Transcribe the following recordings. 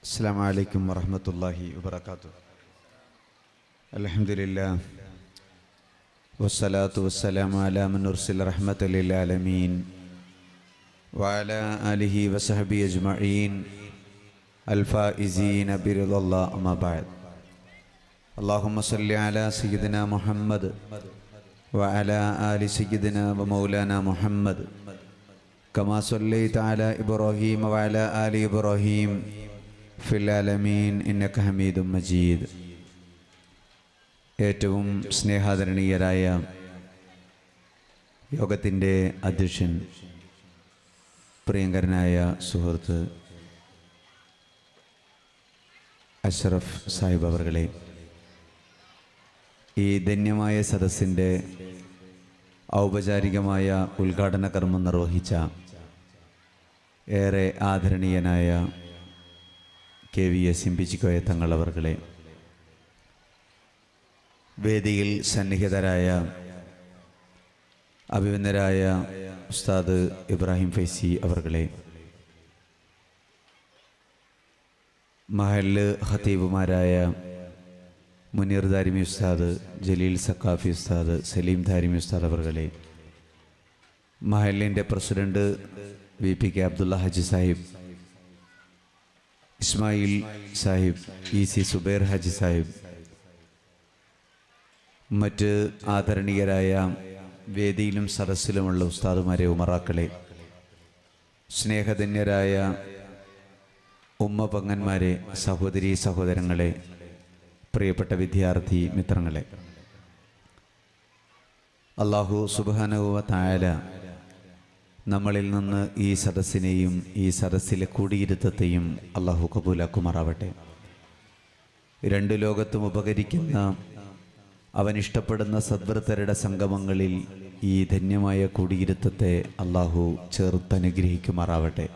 അസ്സലാമു അലൈക്കും വറഹ്മത്തുള്ളാഹി വബറകാതുഹു. അൽഹംദുലില്ലാഹ് വസ്സലാത്തു വസ്സലാമു അലാ മൻ ഉർസില റഹ്മത്തൽ ലിൽ ആലമീൻ വഅലാ ആലിഹി വസഹബിഹി അജ്മഈൻ അൽ ഫായിസീന ബിറിദല്ലാഹി അമ്മാ ബഅദ്. അല്ലാഹുമ്മ സ്വല്ലി അലാ സയ്യിദിനാ മുഹമ്മദ് വഅലാ ആലി സയ്യിദിനാ വമൗലാനാ മുഹമ്മദ് കമാ സ്വല്ലൈത അലാ ഇബ്രാഹീം വഅലാ ആലി ഇബ്രാഹീം ഫിൽ ആലമീൻ ഇന്നക ഹമീദും മജീദ്. ഏറ്റവും സ്നേഹാദരണീയരായ യോഗത്തിൻ്റെ അധ്യക്ഷൻ, പ്രിയങ്കരനായ സുഹൃത്ത് അഷ്റഫ് സാഹിബ് അവർകളെ, ഈ ധന്യമായ സദസ്സിൻ്റെ ഔപചാരികമായ ഉദ്ഘാടന കർമ്മം നിർവഹിച്ച ഏറെ ആദരണീയനായ KVS ഇമ്പിച്ചിക്കോയ തങ്ങളവർകളെ, വേദിയിൽ സന്നിഹിതരായ അഭിനന്ദരായ ഉസ്താദ് ഇബ്രാഹിം ഫൈസി അവർകളെ, മഹല്ല് ഖത്തീബുമാരായ മുനീർ ദാരിമി ഉസ്താദ്, ജലീൽ സക്കാഫി ഉസ്താദ്, സലീം ദാരിമി ഉസ്താദ് അവർകളെ, മഹല്ലിൻ്റെ പ്രസിഡന്റ് VPK അബ്ദുള്ള ഹാജി സാഹിബ്, ഇസ്മായിൽ സാഹിബ്, EC സുബൈർ ഹാജി സാഹിബ്, മറ്റ് ആദരണീയരായ വേദിയിലും സദസ്സിലുമുള്ള ഉസ്താദുമാരെ, ഉമറാക്കളെ, സ്നേഹധന്യരായ ഉമ്മ പങ്ങന്മാരെ, സഹോദരീ സഹോദരങ്ങളെ, പ്രിയപ്പെട്ട വിദ്യാർത്ഥി മിത്രങ്ങളെ, അല്ലാഹു സുബ്ഹാനഹു വ തആല നമ്മളിൽ നിന്ന് ഈ സദസ്സിനെയും ഈ സദസ്സിലെ കൂടിയിരുത്തത്തെയും അല്ലാഹു കബൂലാക്കുമാറാവട്ടെ. രണ്ടു ലോകത്തും ഉപകരിക്കുന്ന അവൻ ഇഷ്ടപ്പെടുന്ന സദ്വൃത്തരുടെ സംഗമങ്ങളിൽ ഈ ധന്യമായ കൂടിയിരുത്തത്തെ അല്ലാഹു ചേർത്തനുഗ്രഹിക്കുമാറാവട്ടെ.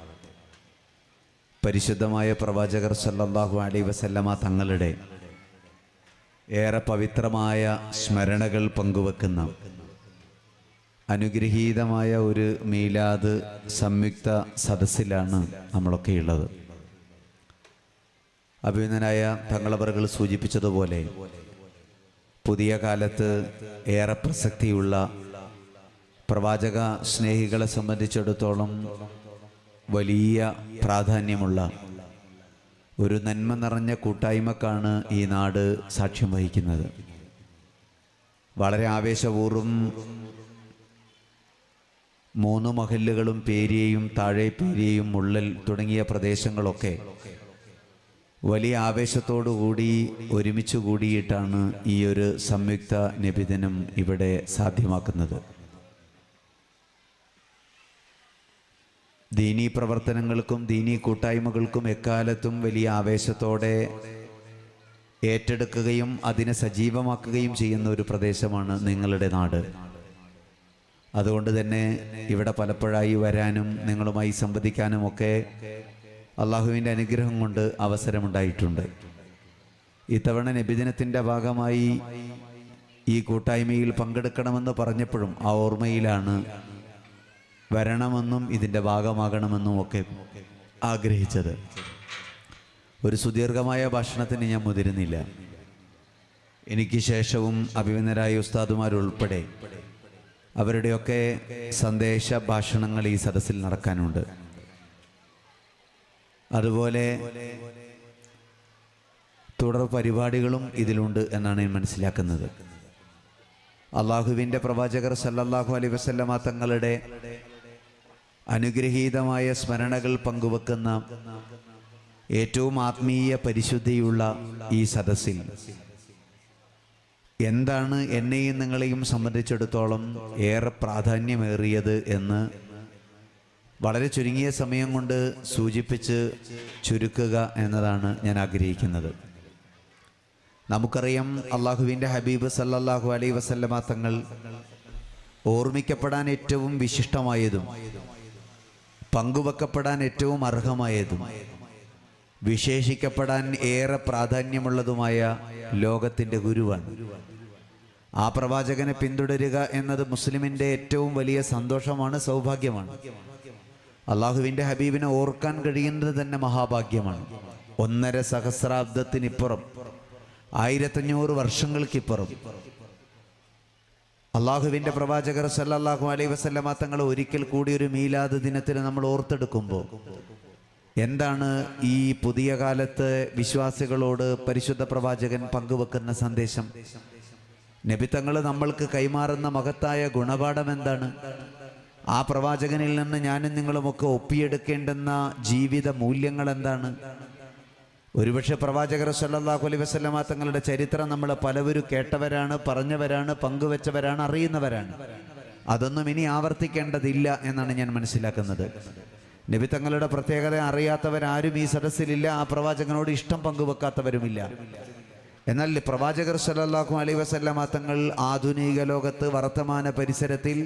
പരിശുദ്ധമായ പ്രവാചകർ സല്ലല്ലാഹു അലൈഹി വസല്ലമ തങ്ങളുടെ ഏറെ പവിത്രമായ സ്മരണകൾ പങ്കുവെക്കുന്ന അനുഗ്രഹീതമായ ഒരു മീലാദ് സംയുക്ത സദസ്സിലാണ് നമ്മളൊക്കെയുള്ളത്. അഭിനന്ദനായ തങ്ങളവറുകൾ സൂചിപ്പിച്ചതുപോലെ പുതിയ കാലത്ത് ഏറെ പ്രസക്തിയുള്ള, പ്രവാചക സ്നേഹികളെ സംബന്ധിച്ചിടത്തോളം വലിയ പ്രാധാന്യമുള്ള ഒരു നന്മ നിറഞ്ഞ കൂട്ടായ്മക്കാണ് ഈ നാട് സാക്ഷ്യം വഹിക്കുന്നത്. വളരെ ആവേശപൂർവ്വം 3 മഹല്ലുകളും പേരിയയും താഴെ പേരിയയും മുള്ളൽ തുടങ്ങിയ പ്രദേശങ്ങളൊക്കെ വലിയ ആവേശത്തോടുകൂടി ഒരുമിച്ച് കൂടിയിട്ടാണ് ഈ ഒരു സംയുക്ത നബിദിനം ഇവിടെ സാധ്യമാക്കുന്നത്. ദീനീ പ്രവർത്തനങ്ങൾക്കും ദീനീ കൂട്ടായ്മകൾക്കും എക്കാലത്തും വലിയ ആവേശത്തോടെ ഏറ്റെടുക്കുകയും അതിനെ സജീവമാക്കുകയും ചെയ്യുന്ന ഒരു പ്രദേശമാണ് നിങ്ങളുടെ നാട്. അതുകൊണ്ട് തന്നെ ഇവിടെ പലപ്പോഴായി വരാനും നിങ്ങളുമായി സംവദിക്കാനും ഒക്കെ അള്ളാഹുവിൻ്റെ അനുഗ്രഹം കൊണ്ട് അവസരമുണ്ടായിട്ടുണ്ട്. ഇത്തവണ നബിദിനത്തിൻ്റെ ഭാഗമായി ഈ കൂട്ടായ്മയിൽ പങ്കെടുക്കണമെന്ന് പറഞ്ഞപ്പോഴും ആ ഓർമ്മയിലാണ് വരണമെന്നും ഇതിൻ്റെ ഭാഗമാകണമെന്നും ഒക്കെ ആഗ്രഹിച്ചത്. ഒരു സുദീർഘമായ ഭാഷണത്തിന് ഞാൻ മുതിരുന്നില്ല. എനിക്ക് ശേഷവും അഭിനന്ദരായ ഉസ്താദുമാരുൾപ്പെടെ അവരുടെയൊക്കെ സന്ദേശ ഭാഷണങ്ങൾ ഈ സദസ്സിൽ നടക്കാനുണ്ട്. അതുപോലെ തുടർ പരിപാടികളും ഇതിലുണ്ട് എന്നാണ് ഞാൻ മനസ്സിലാക്കുന്നത്. അള്ളാഹുവിൻ്റെ പ്രവാചകർ സല്ലല്ലാഹു അലൈഹി വസല്ലമ തങ്ങളുടെ അനുഗ്രഹീതമായ സ്മരണകൾ പങ്കുവെക്കുന്ന ഏറ്റവും ആത്മീയ പരിശുദ്ധിയുള്ള ഈ സദസ്സിൽ എന്താണ് എന്നെയും നിങ്ങളെയും സംബന്ധിച്ചിടത്തോളം ഏറെ പ്രാധാന്യമേറിയത് എന്ന് വളരെ ചുരുങ്ങിയ സമയം കൊണ്ട് സൂചിപ്പിച്ച് ചുരുക്കുക എന്നതാണ് ഞാൻ ആഗ്രഹിക്കുന്നത്. നമുക്കറിയാം, അള്ളാഹുവിൻ്റെ ഹബീബ് സല്ലല്ലാഹു അലൈഹി വസല്ലമ തങ്ങൾ ഓർമ്മിക്കപ്പെടാൻ ഏറ്റവും വിശിഷ്ടമായതും പങ്കുവെക്കപ്പെടാൻ ഏറ്റവും അർഹമായതും വിശേഷിക്കപ്പെടാൻ ഏറെ പ്രാധാന്യമുള്ളതുമായ ലോകത്തിൻ്റെ ഗുരുവാണ്. ആ പ്രവാചകനെ പിന്തുടരുക എന്നത് മുസ്ലിമിൻ്റെ ഏറ്റവും വലിയ സന്തോഷമാണ്, സൗഭാഗ്യമാണ്. അള്ളാഹുവിൻ്റെ ഹബീബിനെ ഓർക്കാൻ കഴിയുന്നത് തന്നെ മഹാഭാഗ്യമാണ്. 1.5 സഹസ്രാബ്ദത്തിനിപ്പുറം, 1500 വർഷങ്ങൾക്കിപ്പുറം അള്ളാഹുവിൻ്റെ പ്രവാചകർ സല്ലല്ലാഹു അലൈഹി വസല്ലമ തങ്ങൾ ഒരിക്കൽ കൂടി ഒരു മീലാദ് ദിനത്തിന് നമ്മൾ ഓർത്തെടുക്കുമ്പോൾ എന്താണ് ഈ പുതിയ കാലത്ത് വിശ്വാസികളോട് പരിശുദ്ധ പ്രവാചകൻ പങ്കുവെക്കുന്ന സന്ദേശം? നബി തങ്ങൾ നമ്മൾക്ക് കൈമാറുന്ന മഹത്തായ ഗുണപാഠം എന്താണ്? ആ പ്രവാചകനിൽ നിന്ന് ഞാനും നിങ്ങളുമൊക്കെ ഒപ്പിയെടുക്കേണ്ടുന്ന ജീവിത മൂല്യങ്ങൾ എന്താണ്? ഒരുപക്ഷെ പ്രവാചകർ സല്ലല്ലാഹു അലൈഹി വസല്ലമ തങ്ങളുടെ ചരിത്രം നമ്മൾ പലവരും കേട്ടവരാണ്, പറഞ്ഞവരാണ്, പങ്കുവെച്ചവരാണ്, അറിയുന്നവരാണ്. അതൊന്നും ഇനി ആവർത്തിക്കേണ്ടതില്ല എന്നാണ് ഞാൻ മനസ്സിലാക്കുന്നത്. നബി തങ്ങളുടെ പ്രത്യേകത അറിയാത്തവരാരും ഈ സദസ്സിലില്ല, ആ പ്രവാചകനോട് ഇഷ്ടം പങ്കുവെക്കാത്തവരുമില്ല. എന്നാൽ പ്രവാചകർ സല്ലല്ലാഹു അലൈഹി വസല്ലമ തങ്ങൾ ആധുനിക ലോകത്ത് വർത്തമാന പരിസരത്തിൽ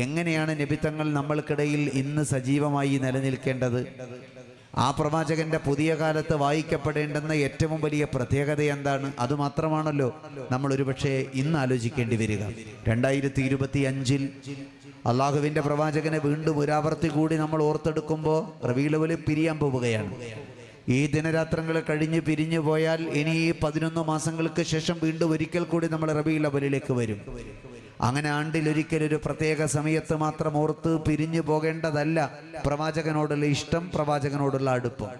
എങ്ങനെയാണ് നബി തങ്ങൾ നമ്മൾക്കിടയിൽ ഇന്ന് സജീവമായി നിലനിൽക്കേണ്ടത്? ആ പ്രവാചകന്റെ പുതിയ കാലത്ത് വായിക്കപ്പെടേണ്ടുന്ന ഏറ്റവും വലിയ പ്രത്യേകത എന്താണ്? അതുമാത്രമാണല്ലോ നമ്മൾ ഒരുപക്ഷെ ഇന്ന് ആലോചിക്കേണ്ടി വരിക. 2025 അള്ളാഹുവിൻ്റെ പ്രവാചകനെ വീണ്ടും ഒരാവർത്തി കൂടി നമ്മൾ ഓർത്തെടുക്കുമ്പോൾ റബീഉൽ അവ്വൽ പിരിയാൻ പോവുകയാണ്. ഈ ദിനരാത്രങ്ങൾ കഴിഞ്ഞ് പിരിഞ്ഞു പോയാൽ ഇനി ഈ 11 മാസങ്ങൾക്ക് ശേഷം വീണ്ടും ഒരിക്കൽ കൂടി നമ്മൾ റബീഉൽ അവ്വലിലേക്ക് വരും. അങ്ങനെ ആണ്ടിലൊരിക്കലൊരു പ്രത്യേക സമയത്ത് മാത്രം ഓർത്ത് പിരിഞ്ഞു പോകേണ്ടതല്ല പ്രവാചകനോടുള്ള ഇഷ്ടം, പ്രവാചകനോടുള്ള അടുപ്പം.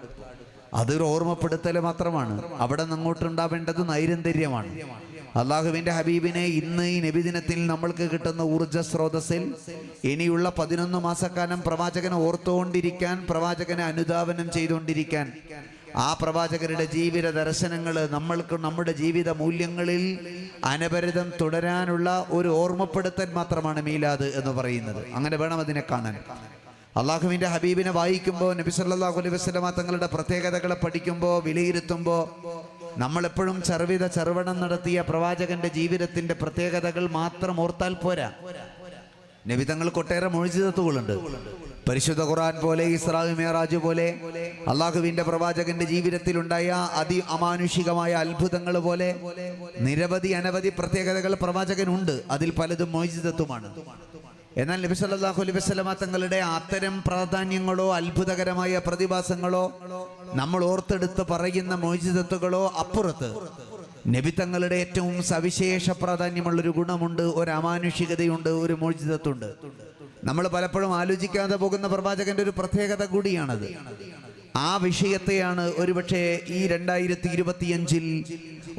അതൊരു ഓർമ്മപ്പെടുത്തൽ മാത്രമാണ്. അവിടെ നിന്നങ്ങോട്ടുണ്ടാവേണ്ടത് നൈരന്തര്യമാണ്. അള്ളാഹുവിൻ്റെ ഹബീബിനെ ഇന്ന് ഈ നബിദിനത്തിൽ നമ്മൾക്ക് കിട്ടുന്ന ഊർജ്ജ സ്രോതസ്സിൽ ഇനിയുള്ള 11 മാസക്കാലം പ്രവാചകനെ ഓർത്തുകൊണ്ടിരിക്കാൻ, പ്രവാചകനെ അനുധാവനം ചെയ്തുകൊണ്ടിരിക്കാൻ, ആ പ്രവാചകരുടെ ജീവിത ദർശനങ്ങൾ നമ്മൾക്ക് നമ്മുടെ ജീവിത മൂല്യങ്ങളിൽ അനവരതം തുടരാനുള്ള ഒരു ഓർമ്മപ്പെടുത്തൽ മാത്രമാണ് മീലാദ് എന്ന് പറയുന്നത്. അങ്ങനെ വേണം അതിനെ കാണാൻ. അള്ളാഹുവിൻ്റെ ഹബീബിനെ വായിക്കുമ്പോൾ, നബി സല്ലല്ലാഹു അലൈഹി വസല്ലമ തങ്ങളുടെ പ്രത്യേകതകളെ പഠിക്കുമ്പോൾ, വിലയിരുത്തുമ്പോൾ നമ്മളെപ്പോഴും ചെറുവണം നടത്തിയ പ്രവാചകന്റെ ജീവിതത്തിന്റെ പ്രത്യേകതകൾ മാത്രം ഓർത്താൽ പോരാ. നബി തങ്ങൾക്ക് ഒട്ടേറെ മുഅ്ജിസത്തുകളുണ്ട്. പരിശുദ്ധ ഖുർആൻ പോലെ, ഇസ്രാ മിഅ്റാജ് പോലെ, അള്ളാഹുവിന്റെ പ്രവാചകന്റെ ജീവിതത്തിലുണ്ടായ അമാനുഷികമായ അത്ഭുതങ്ങൾ പോലെ അനവധി പ്രത്യേകതകൾ പ്രവാചകനുണ്ട്. അതിൽ പലതും മുഅ്ജിസത്തുമാണ്. എന്നാൽ നബി സല്ലല്ലാഹു അലൈഹി വസല്ലമ തങ്ങളുടെ അത്തരം പ്രാധാന്യങ്ങളോ അത്ഭുതകരമായ പ്രതിഭാസങ്ങളോ നമ്മൾ ഓർത്തെടുത്ത് പറയുന്ന മുഅ്ജിസത്തുകളോ അപ്പുറത്ത് നബി തങ്ങളുടെ ഏറ്റവും സവിശേഷ പ്രാധാന്യമുള്ളൊരു ഗുണമുണ്ട്, ഒരു അമാനുഷികതയുണ്ട്, ഒരു മുഅ്ജിസത്തുണ്ട്. നമ്മൾ പലപ്പോഴും ആലോചിക്കാതെ പോകുന്ന പ്രവാചകന്റെ ഒരു പ്രത്യേകത കൂടിയാണത്. ആ വിഷയത്തെയാണ് ഒരുപക്ഷെ ഈ 2025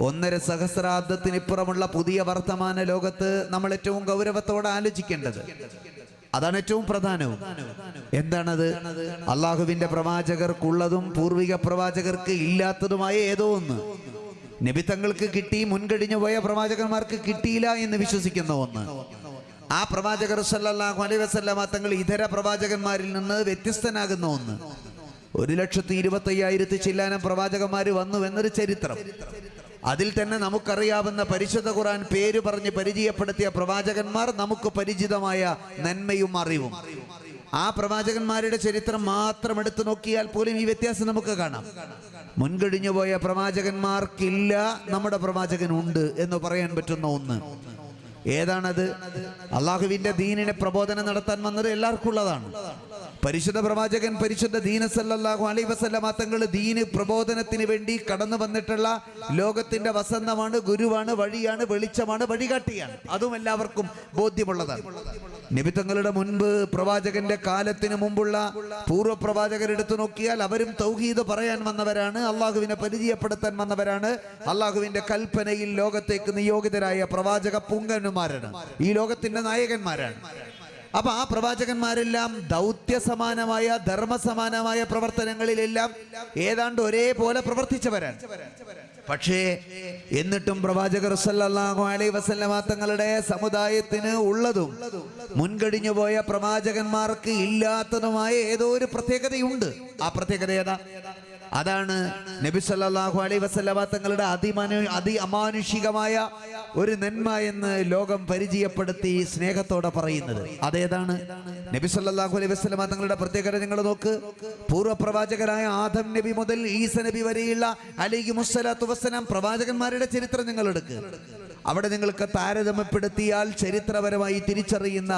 1.5 സഹസ്രാബ്ദത്തിനിപ്പുറമുള്ള പുതിയ വർത്തമാന ലോകത്ത് നമ്മൾ ഏറ്റവും ഗൗരവത്തോടെ ആലോചിക്കേണ്ടത്. അതാണ് ഏറ്റവും പ്രധാനവും. എന്താണത്? അള്ളാഹുവിന്റെ പ്രവാചകർക്കുള്ളതും പൂർവിക പ്രവാചകർക്ക് ഇല്ലാത്തതുമായ ഏതോ ഒന്ന് നബി തങ്ങൾക്ക് കിട്ടി, മുൻകഴിഞ്ഞു പോയ പ്രവാചകന്മാർക്ക് കിട്ടിയില്ല എന്ന് വിശ്വസിക്കുന്ന ഒന്ന്. ആ പ്രവാചകർ സല്ലല്ലാഹു അലൈഹി വസല്ലമ തങ്ങൾ ഇതര പ്രവാചകന്മാരിൽ നിന്ന് വ്യത്യസ്തനാകുന്ന ഒന്ന്. 1,25,000 ചില്ലാനം പ്രവാചകന്മാർ വന്നു എന്നൊരു ചരിത്രം. അതിൽ തന്നെ നമുക്കറിയാവുന്ന പരിശുദ്ധ ഖുർആൻ പേര് പറഞ്ഞ് പരിചയപ്പെടുത്തിയ പ്രവാചകന്മാർ നമുക്ക് പരിചിതമായ നന്മയും അറിവും. ആ പ്രവാചകന്മാരുടെ ചരിത്രം മാത്രം എടുത്തു നോക്കിയാൽ പോലും ഈ വ്യത്യാസം നമുക്ക് കാണാം. മുൻകഴിഞ്ഞു പോയ പ്രവാചകന്മാർക്കില്ല, നമ്മുടെ പ്രവാചകനുണ്ട് എന്ന് പറയാൻ പറ്റുന്ന ഒന്ന്. ഏതാണത്? അള്ളാഹുവിന്റെ ദീനിനെ പ്രബോധനം നടത്താൻ വന്നത് എല്ലാവർക്കും ഉള്ളതാണ്. പരിശുദ്ധ പ്രവാചകൻ പരിശുദ്ധ ദീന സല്ലല്ലാഹു അലൈഹി വസല്ലമ തങ്ങൾ ദീന് പ്രബോധനത്തിന് വേണ്ടി കടന്നു വന്നിട്ടുള്ള ലോകത്തിന്റെ വസന്തമാണ്, ഗുരുവാണ്, വഴിയാണ്, വെളിച്ചമാണ്, വഴികാട്ടിയാണ്. അതും എല്ലാവർക്കും ബോധ്യമുള്ളതാണ്. നബി തങ്ങളുടെ മുൻപ് പ്രവാചകന്റെ കാലത്തിന് മുമ്പുള്ള പൂർവ്വ പ്രവാചകരെടുത്തു നോക്കിയാൽ അവരും തൗഹീദ് പറയാൻ വന്നവരാണ്, അള്ളാഹുവിനെ പരിചയപ്പെടുത്താൻ വന്നവരാണ്, അള്ളാഹുവിന്റെ കൽപ്പനയിൽ ലോകത്തേക്ക് നിയോഗിതരായ പ്രവാചക പുങ്കന്മാരാണ്, ഈ ലോകത്തിന്റെ നായകന്മാരാണ്. അപ്പൊ ആ പ്രവാചകന്മാരെല്ലാം ദൗത്യ സമാനമായ, ധർമ്മസമാനമായ പ്രവർത്തനങ്ങളിലെല്ലാം ഏതാണ്ട് ഒരേപോലെ പ്രവർത്തിച്ചവരാണ്. പക്ഷേ എന്നിട്ടും പ്രവാചകർ സല്ലല്ലാഹു അലൈഹി വസല്ലമ തങ്ങളുടെ സമുദായത്തിന് ഉള്ളതും മുൻകഴിഞ്ഞു പോയ പ്രവാചകന്മാർക്ക് ഇല്ലാത്തതുമായ ഏതോ ഒരു പ്രത്യേകതയുണ്ട്. ആ പ്രത്യേകത ഏതാ? അതാണ് നബി സല്ലല്ലാഹു അലൈഹി വസല്ലമ തങ്ങളുടെ അമാനുഷികമായ ഒരു നന്മ എന്ന് ലോകം പരിചയപ്പെടുത്തി സ്നേഹത്തോടെ പറയുന്നത്. അതേതാണ്? നബി സല്ലല്ലാഹു അലൈഹി വസല്ലമ തങ്ങളുടെ പ്രത്യേകത നിങ്ങൾ നോക്ക്. പൂർവ്വ പ്രവാചകരായ ആദം നബി മുതൽ ഈസ നബി വരെയുള്ള അലൈഹിമുസ്സലാത്തു വസ്സലാം പ്രവാചകന്മാരുടെ ചരിത്രം നിങ്ങൾ എടുക്കുക. അവിടെ നിങ്ങൾക്ക് താരതമ്യപ്പെടുത്തിയാൽ ചരിത്രപരമായി തിരിച്ചറിയുന്ന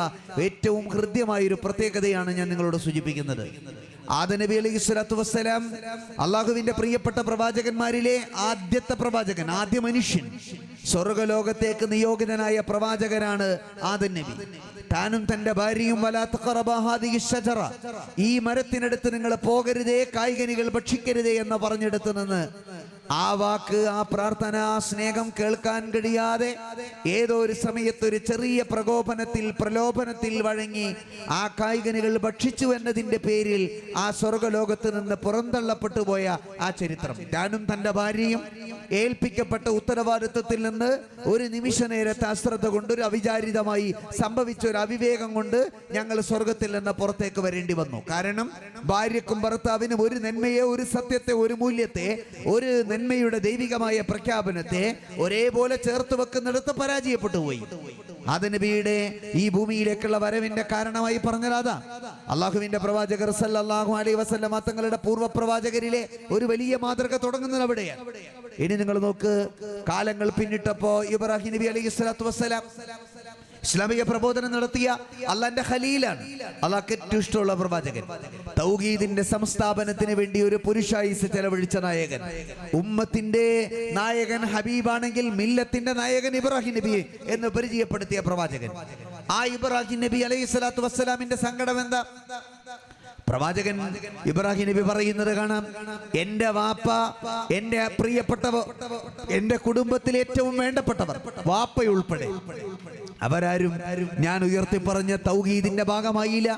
ഏറ്റവും ഹൃദ്യമായൊരു പ്രത്യേകതയാണ് ഞാൻ നിങ്ങളോട് സൂചിപ്പിക്കുന്നത്. ആദം നബി അലൈഹി സ്വലാത്തു വസ്സലാം അള്ളാഹുവിന്റെ പ്രിയപ്പെട്ട പ്രവാചകന്മാരിലെ ആദ്യത്തെ പ്രവാചകൻ, ആദ്യ മനുഷ്യൻ, സ്വർഗലോകത്തേക്ക് നിയോഗിതനായ പ്രവാചകനാണ് ആദം നബി. താനും തന്റെ ഭാര്യയും വലാ തഖറബാ ഹാദിഹി ശജറ, ഈ മരത്തിനടുത്ത് നിങ്ങൾ പോകരുതേ, കായ്കനികൾ ഭക്ഷിക്കരുതേ എന്ന് പറഞ്ഞെടുത്ത് നിന്ന് ആ വാക്ക്, ആ പ്രാർത്ഥന, ആ സ്നേഹം കേൾക്കാൻ കഴിയാതെ ഏതോ ഒരു സമയത്ത് ഒരു ചെറിയ പ്രലോഭനത്തിൽ വഴങ്ങി ആ കായ്കനികൾ ഭക്ഷിച്ചു എന്നതിന്റെ പേരിൽ ആ സ്വർഗലോകത്ത് നിന്ന് പുറന്തള്ളപ്പെട്ടു പോയ ആ ചരിത്രം. താനും തന്റെ ഭാര്യയും ഏൽപ്പിക്കപ്പെട്ട ഉത്തരവാദിത്വത്തിൽ നിന്ന് ഒരു നിമിഷ നേരത്തെ അശ്രദ്ധ കൊണ്ട്, ഒരു അവിചാരിതമായി സംഭവിച്ച ഒരു അവിവേകം കൊണ്ട് ഞങ്ങൾ സ്വർഗത്തിൽ നിന്ന് പുറത്തേക്ക് വരേണ്ടി വന്നു. കാരണം ഭാര്യക്കും ഭർത്താവിനും ഒരു നന്മയെ, ഒരു സത്യത്തെ, ഒരു മൂല്യത്തെ, ഒരു നന്മയുടെ ദൈവികമായ പ്രഖ്യാപനത്തെ ഒരേപോലെ ചേർത്ത് വെക്കുന്നിടത്ത് പരാജയപ്പെട്ടു പോയി. ആദം നബിയുടെ ഈ ഭൂമിയിലേക്കുള്ള വരവിന്റെ കാരണമായി പറഞ്ഞതാ അള്ളാഹുവിന്റെ പ്രവാചകർ സല്ലല്ലാഹു അലൈഹി വസല്ലം തങ്ങളുടെ പൂർവ്വ പ്രവാചകരിലെ ഒരു വലിയ മാതൃക തുടങ്ങുന്നത് അവിടെയാണ്. ഇനി നിങ്ങൾ നോക്ക്, കാലങ്ങൾ പിന്നിട്ടപ്പോ ഇബ്രാഹിം നബി അലൈഹി സ്വലാത്തു വസ്സലാം ഇസ്ലാമിക പ്രബോധനം നടത്തിയ അള്ളാന്റെ ഖലീലാണ്, അള്ളാഹ്ക്ക് ഏറ്റവും ഇഷ്ടമുള്ള പ്രവാചകൻ, തൗഹീദിന്റെ സംസ്ഥാപനത്തിന് വേണ്ടി ഒരു പുരുഷായുസ് ചെലവഴിച്ച നായകൻ, ഉമ്മത്തിന്റെ നായകൻ ഹബീബാണെങ്കിൽ മില്ലത്തിന്റെ നായകൻ ഇബ്രാഹിം നബി എന്ന് പരിചയപ്പെടുത്തിയ പ്രവാചകൻ. ആ ഇബ്രാഹിം നബി അലൈഹി സ്വലാത്തു വസ്സലാമിന്റെ സങ്കടം എന്താ? പ്രവാചകൻ ഇബ്രാഹിം നബി പറയുന്നത് കാണാം, എന്റെ വാപ്പ, എന്റെ പ്രിയപ്പെട്ടവർ, എന്റെ കുടുംബത്തിൽ ഏറ്റവും വേണ്ടപ്പെട്ടവർ, വാപ്പയുൾപ്പെടെ അവരാരും ഞാൻ ഉയർത്തി പറഞ്ഞ തൗഹീദിന്റെ ഭാഗമായില്ല,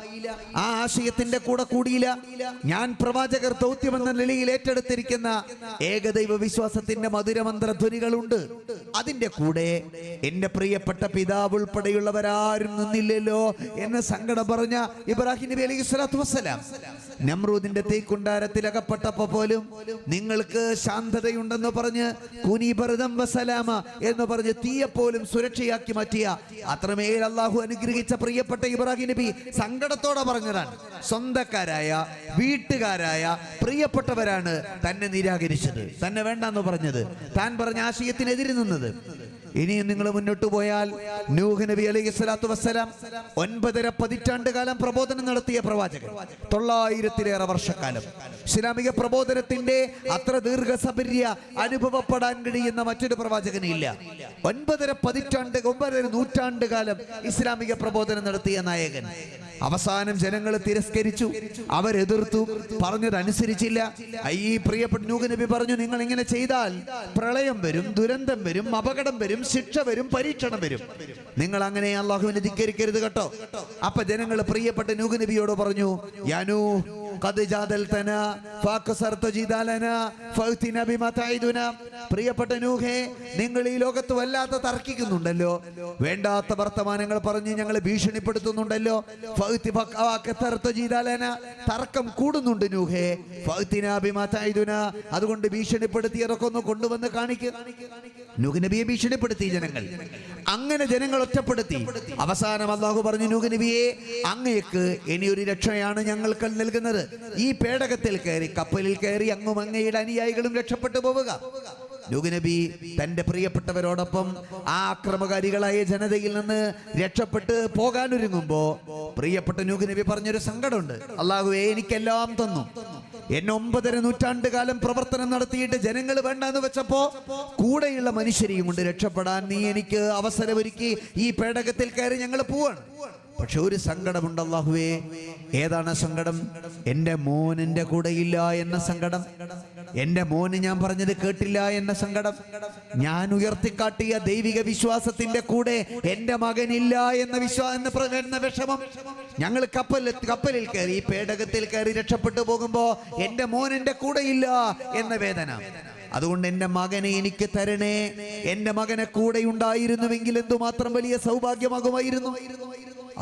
ആ ആശയത്തിന്റെ കൂടെ കൂടിയില്ല. ഞാൻ പ്രവാചകർ ദൗത്യമെന്ന നിലയിൽ ഏറ്റെടുത്തിരിക്കുന്ന ഏകദൈവ വിശ്വാസത്തിന്റെ മധുരമന്ത്രധ്വനികളുണ്ട്, അതിന്റെ കൂടെ എന്റെ പ്രിയപ്പെട്ട പിതാവ് ഉൾപ്പെടെയുള്ളവരാരും നിന്നില്ലല്ലോ എന്ന് സങ്കടം പറഞ്ഞ ഇബ്രാഹിം നബി അലൈഹി സ്വലാത്തു വസ്സലാം നമ്രൂദിന്റെ തീക്കുണ്ടാരത്തിൽ അകപ്പെട്ടപ്പോ പോലും നിങ്ങൾക്ക് ശാന്തതയുണ്ടെന്ന് പറഞ്ഞ് കുനീബർദം വസലാമ എന്ന് പറഞ്ഞ് തീയെപ്പോലും സുരക്ഷയാക്കി മാറ്റിയ അത്രമേൽ അള്ളാഹു അനുഗ്രഹിച്ച പ്രിയപ്പെട്ട ഇബ്രാഹിം നബി സങ്കടത്തോടെ പറഞ്ഞതാണ്, സ്വന്തക്കാരായ, വീട്ടുകാരായ, പ്രിയപ്പെട്ടവരാണ് തന്നെ നിരാകരിച്ചത്, തന്നെ വേണ്ടെന്ന് പറഞ്ഞത്, താൻ പറഞ്ഞ ആശയത്തിനെതിരെ നിന്നത്. ഇനിയും നിങ്ങൾ മുന്നോട്ട് പോയാൽ നൂഹ് നബി അലൈഹി സ്വലാത്തു വസ്സലാം 9.5 പതിറ്റാണ്ട് കാലം പ്രബോധനം നടത്തിയ പ്രവാചകൻ, 900-ലേറെ വർഷക്കാലം ഇസ്ലാമിക പ്രബോധനത്തിന്റെ അത്ര ദീർഘസപര്യ അനുഭവപ്പെടാൻ കഴിയുന്ന മറ്റൊരു പ്രവാചകനില്ല. 9.5 നൂറ്റാണ്ട് കാലം ഇസ്ലാമിക പ്രബോധനം നടത്തിയ നായകൻ. അവസാനം ജനങ്ങൾ തിരസ്കരിച്ചു, അവരെതിർത്തു, പറഞ്ഞതനുസരിച്ചില്ല. ഈ പ്രിയപ്പെട്ട നൂഹ് നബി പറഞ്ഞു, നിങ്ങൾ ഇങ്ങനെ ചെയ്താൽ പ്രളയം വരും, ദുരന്തം വരും, അപകടം വരും, ശിക്ഷ വരും, പരീക്ഷണം വരും, നിങ്ങൾ അങ്ങനെ അള്ളാഹുവിനെ ധിക്കരിക്കരുത് കേട്ടോ. അപ്പൊ ജനങ്ങൾ പ്രിയപ്പെട്ട നൂഹ് നബിയോട് പറഞ്ഞു, യാനൂ പ്രിയപ്പെട്ട നൂഹേ, നിങ്ങൾ ഈ ലോകത്ത് വല്ലാത്ത തർക്കിക്കുന്നുണ്ടല്ലോ, വേണ്ടാത്ത വർത്തമാനങ്ങൾ പറഞ്ഞ് ഞങ്ങൾ ഭീഷണിപ്പെടുത്തുന്നുണ്ടല്ലോ, തർക്കം കൂടുന്നുണ്ട് നൂഹേ, അതുകൊണ്ട് ഭീഷണിപ്പെടുത്തിയതൊക്കെ ഒന്ന് കൊണ്ടുവന്ന് കാണിക്കുക. നൂഹ് നബിയെ ഭീഷണിപ്പെടുത്തി ജനങ്ങൾ, അങ്ങനെ ജനങ്ങൾ ഒറ്റപ്പെടുത്തി. അവസാനം അല്ലാഹു പറഞ്ഞു, നൂഹ് നബിയെ, അങ്ങേക്ക് ഇനിയൊരു രക്ഷയാണ് ഞങ്ങൾക്ക് നൽകുന്നത്, ഈ പേടകത്തിൽ കയറി, കപ്പലിൽ കയറി അങ്ങും അങ്ങയുടെ അനുയായികളും രക്ഷപ്പെട്ടു പോവുക. നൂഹ് നബി തന്റെ പ്രിയപ്പെട്ടവരോടൊപ്പം ആ ആക്രമകാരികളായ ജനതയിൽ നിന്ന് രക്ഷപ്പെട്ട് പോകാനൊരുങ്ങുമ്പോ പ്രിയപ്പെട്ട നൂഹ് നബി പറഞ്ഞൊരു സങ്കടമുണ്ട്, അല്ലാഹുവേ, എനിക്കെല്ലാം തന്നു, എന്നെ 9.5 നൂറ്റാണ്ട് കാലം പ്രവർത്തനം നടത്തിയിട്ട് ജനങ്ങൾ വേണ്ടെന്ന് വെച്ചപ്പോ കൂടെയുള്ള മനുഷ്യരെയും കൊണ്ട് രക്ഷപ്പെടാൻ നീ എനിക്ക് അവസരമൊരുക്കി, ഈ പേടകത്തിൽ കയറി ഞങ്ങൾ പോവാണ്. പക്ഷെ ഒരു സങ്കടമുണ്ട് അല്ലാഹുവേ. ഏതാണ് സങ്കടം? എന്റെ മോൻ എന്റെ കൂടെയില്ല എന്ന സങ്കടം, എന്റെ മോന് ഞാൻ പറഞ്ഞത് കേട്ടില്ല എന്ന സങ്കടം, ഞാൻ ഉയർത്തിക്കാട്ടിയ ദൈവിക വിശ്വാസത്തിന്റെ കൂടെ എന്റെ മകനില്ല എന്ന വിഷമം. ഞങ്ങൾ കപ്പലിൽ കയറി, പേടകത്തിൽ കയറി രക്ഷപ്പെട്ടു പോകുമ്പോ എന്റെ മോൻ എന്റെ കൂടെയില്ല എന്ന വേദന. അതുകൊണ്ട് എന്റെ മകനെ എനിക്ക് തരണേ, എന്റെ മകനെ കൂടെ ഉണ്ടായിരുന്നുവെങ്കിൽ എന്തുമാത്രം വലിയ സൗഭാഗ്യമാകുമായിരുന്നു.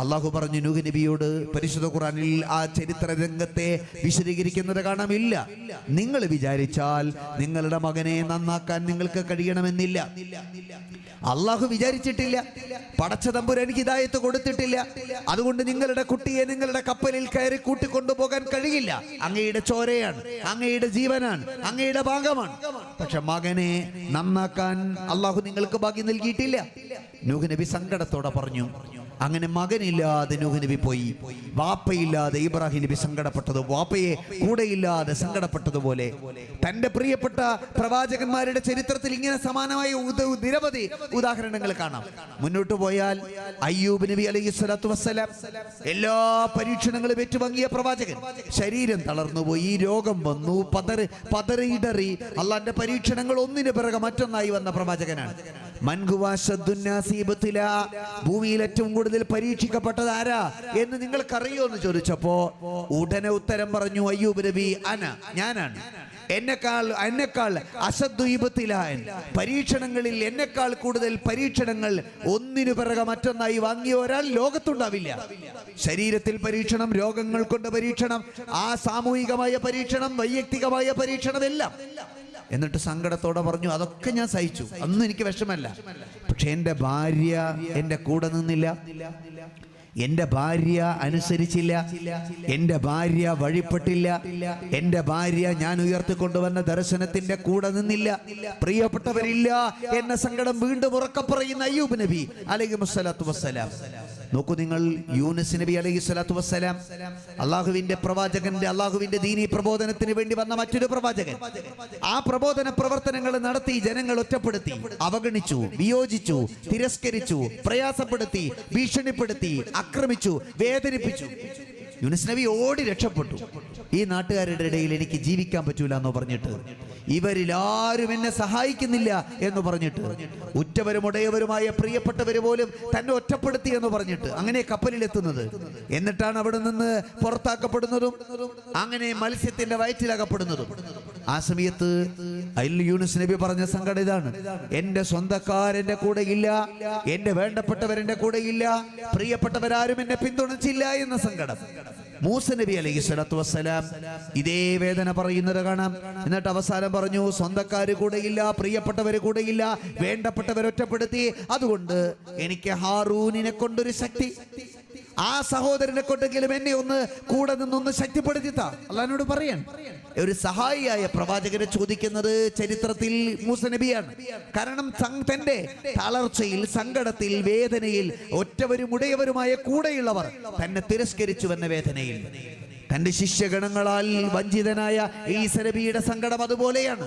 അള്ളാഹു പറഞ്ഞു നൂഹ് നബിയോട്, പരിശുദ്ധ ഖുർആനിൽ ആ ചരിത്ര രംഗത്തെ വിശദീകരിക്കുന്നത് കാണാമില്ല. നിങ്ങൾ വിചാരിച്ചാൽ നിങ്ങളുടെ മകനെ നന്നാക്കാൻ നിങ്ങൾക്ക് കഴിയണമെന്നില്ല. അള്ളാഹു വിചാരിച്ചിട്ടില്ല, പടച്ച തമ്പുരാൻ എനിക്ക് ഹിദായത്ത് കൊടുത്തിട്ടില്ല. അതുകൊണ്ട് നിങ്ങളുടെ കുട്ടിയെ നിങ്ങളുടെ കപ്പലിൽ കയറി കൂട്ടിക്കൊണ്ടുപോകാൻ കഴിയില്ല. അങ്ങയുടെ ചോരയാണ്, അങ്ങയുടെ ജീവനാണ്, അങ്ങയുടെ ഭാഗമാണ്. പക്ഷെ മകനെ നന്നാക്കാൻ അള്ളാഹു നിങ്ങൾക്ക് ഭാഗ്യം നൽകിയിട്ടില്ല. നൂഹ് നബി സങ്കടത്തോടെ പറഞ്ഞു, അങ്ങനെ മകനില്ലാതെ നൂഹ് നബി പോയി. വാപ്പയില്ലാതെ ഇബ്രാഹിം നബി സങ്കടപ്പെട്ടത്, വാപ്പയെ കൂടെയില്ലാതെ സങ്കടപ്പെട്ടതുപോലെ തന്റെ പ്രിയപ്പെട്ട പ്രവാചകന്മാരുടെ ചരിത്രത്തിൽ ഇങ്ങനെ സമാനമായ നിരവധി ഉദാഹരണങ്ങൾ കാണാം. മുന്നോട്ട് പോയാൽ അയ്യൂബ് നബി അലൈഹി സ്വലാത്തു വസ്സലാം എല്ലാ പരീക്ഷണങ്ങളും ഏറ്റുവാങ്ങിയ പ്രവാചകൻ. ശരീരം തളർന്നുപോയി, രോഗം വന്നു, പതറിയിടറി അള്ളാന്റെ പരീക്ഷണങ്ങൾ ഒന്നിനു പിറകെ മറ്റൊന്നായി വന്ന പ്രവാചകനാണ്. ഭൂമിയിൽ ഏറ്റവും കൂടുതൽ പരീക്ഷിക്കപ്പെട്ടത് ആരാ എന്ന് നിങ്ങൾക്കറിയോ എന്ന് ചോദിച്ചപ്പോ ഉടനെ ഉത്തരം പറഞ്ഞു അയ്യൂബ് നബി, ഞാനാണ്. എന്നെക്കാൾ പരീക്ഷണങ്ങളിൽ എന്നെക്കാൾ കൂടുതൽ പരീക്ഷണങ്ങൾ ഒന്നിനു പിറകെ മറ്റൊന്നായി വാങ്ങിയ ഒരാൾ ലോകത്തുണ്ടാവില്ല. ശരീരത്തിൽ പരീക്ഷണം, രോഗങ്ങൾ കൊണ്ട് പരീക്ഷണം, ആ സാമൂഹികമായ പരീക്ഷണം, വൈയക്തികമായ പരീക്ഷണം എല്ലാം. എന്നിട്ട് സങ്കടത്തോടെ പറഞ്ഞു, അതൊക്കെ ഞാൻ സഹിച്ചു, അതൊന്നും എനിക്ക് വിഷമല്ല. പക്ഷെ എൻ്റെ ഭാര്യ എൻ്റെ കൂടെ നിന്നില്ല, എൻ്റെ ഭാര്യ അനുസരിച്ചില്ല, എൻ്റെ ഭാര്യ വഴിപ്പെട്ടില്ല, എൻ്റെ ഭാര്യ ഞാൻ ഉയർത്തിക്കൊണ്ടുവന്ന ദർശനത്തിന്റെ കൂടെ നിന്നില്ല, പ്രിയപ്പെട്ടവരില്ല എന്ന സങ്കടം വീണ്ടും ഉറക്കെ പറയുന്ന അയ്യൂബ് നബി അലൈഹിസ്സലാത്തു വസ്സലാം. നോക്കൂ നിങ്ങൾ, യൂനുസ് നബി അലൈഹി സ്വലാത്തു വസ്സലാം അള്ളാഹുവിന്റെ പ്രവാചകന്റെ, അള്ളാഹുവിന്റെ ദീനീ പ്രബോധനത്തിന് വേണ്ടി വന്ന മറ്റൊരു പ്രവാചകൻ. ആ പ്രബോധന പ്രവർത്തനങ്ങൾ നടത്തി ജനങ്ങൾ ഒറ്റപ്പെടുത്തി, അവഗണിച്ചു, വിയോജിച്ചു, തിരസ്കരിച്ചു, പ്രയാസപ്പെടുത്തി, ഭീഷണിപ്പെടുത്തി, ആക്രമിച്ചു, വേദനിപ്പിച്ചു. യൂനുസ് നബി ഓടി രക്ഷപ്പെട്ടു. ഈ നാട്ടുകാരുടെ ഇടയിൽ എനിക്ക് ജീവിക്കാൻ പറ്റൂല എന്ന് പറഞ്ഞിട്ട്, ഇവരിലാരും എന്നെ സഹായിക്കുന്നില്ല എന്ന് പറഞ്ഞിട്ട്, ഉറ്റവരും ഉടയവരുമായ പ്രിയപ്പെട്ടവര് പോലും തന്നെ ഒറ്റപ്പെടുത്തി എന്ന് പറഞ്ഞിട്ട് അങ്ങനെ കപ്പലിലെത്തുന്നത്. എന്നിട്ടാണ് അവിടെ നിന്ന് പുറത്താക്കപ്പെടുന്നതും അങ്ങനെ മത്സ്യത്തിന്റെ വയറ്റിലകപ്പെടുന്നതും. ആ സമയത്ത് യൂനുസ് നബി പറഞ്ഞ സങ്കടം ഇതാണ്: എന്റെ സ്വന്തക്കാരെന്റെ കൂടെ ഇല്ല, എന്റെ വേണ്ടപ്പെട്ടവരെന്റെ കൂടെ ഇല്ല, പ്രിയപ്പെട്ടവരാരും എന്നെ പിന്തുണച്ചില്ല എന്ന സങ്കടം. മൂസ നബി അലൈഹി സ്വലാത്തു വസ്സലാം ഇതേ വേദന പറയുന്നത് കാണാം. എന്നിട്ട് അവസാനം പറഞ്ഞു, സ്വന്തക്കാര് കൂടെയില്ല, പ്രിയപ്പെട്ടവര് കൂടെയില്ല, വേണ്ടപ്പെട്ടവർ ഒറ്റപ്പെടുത്തി, അതുകൊണ്ട് എനിക്ക് ഹാറൂനിനെ കൊണ്ടൊരു ശക്തി, ആ സഹോദരനെ കൊണ്ടെങ്കിലും എന്നെ ഒന്ന് കൂടെ നിന്നൊന്ന് ശക്തിപ്പെടുത്തിത്താ. അള്ളാഹിനോട് പറയാൻ ഒരു സഹായിയായ പ്രവാചകനെ ചോദിക്കുന്നത് ചരിത്രത്തിൽ മൂസ നബിയാണ്. കാരണം തന്റെ തളർച്ചയിൽ, സങ്കടത്തിൽ, വേദനയിൽ ഒറ്റവരും ഉടയവരുമായ കൂടെയുള്ളവർ തന്നെ തിരസ്കരിച്ചു എന്ന വേദനയിൽ തന്റെ ശിഷ്യഗണങ്ങളാൽ വഞ്ചിതനായ ഈസ നബിയുടെ സങ്കടം അതുപോലെയാണ്.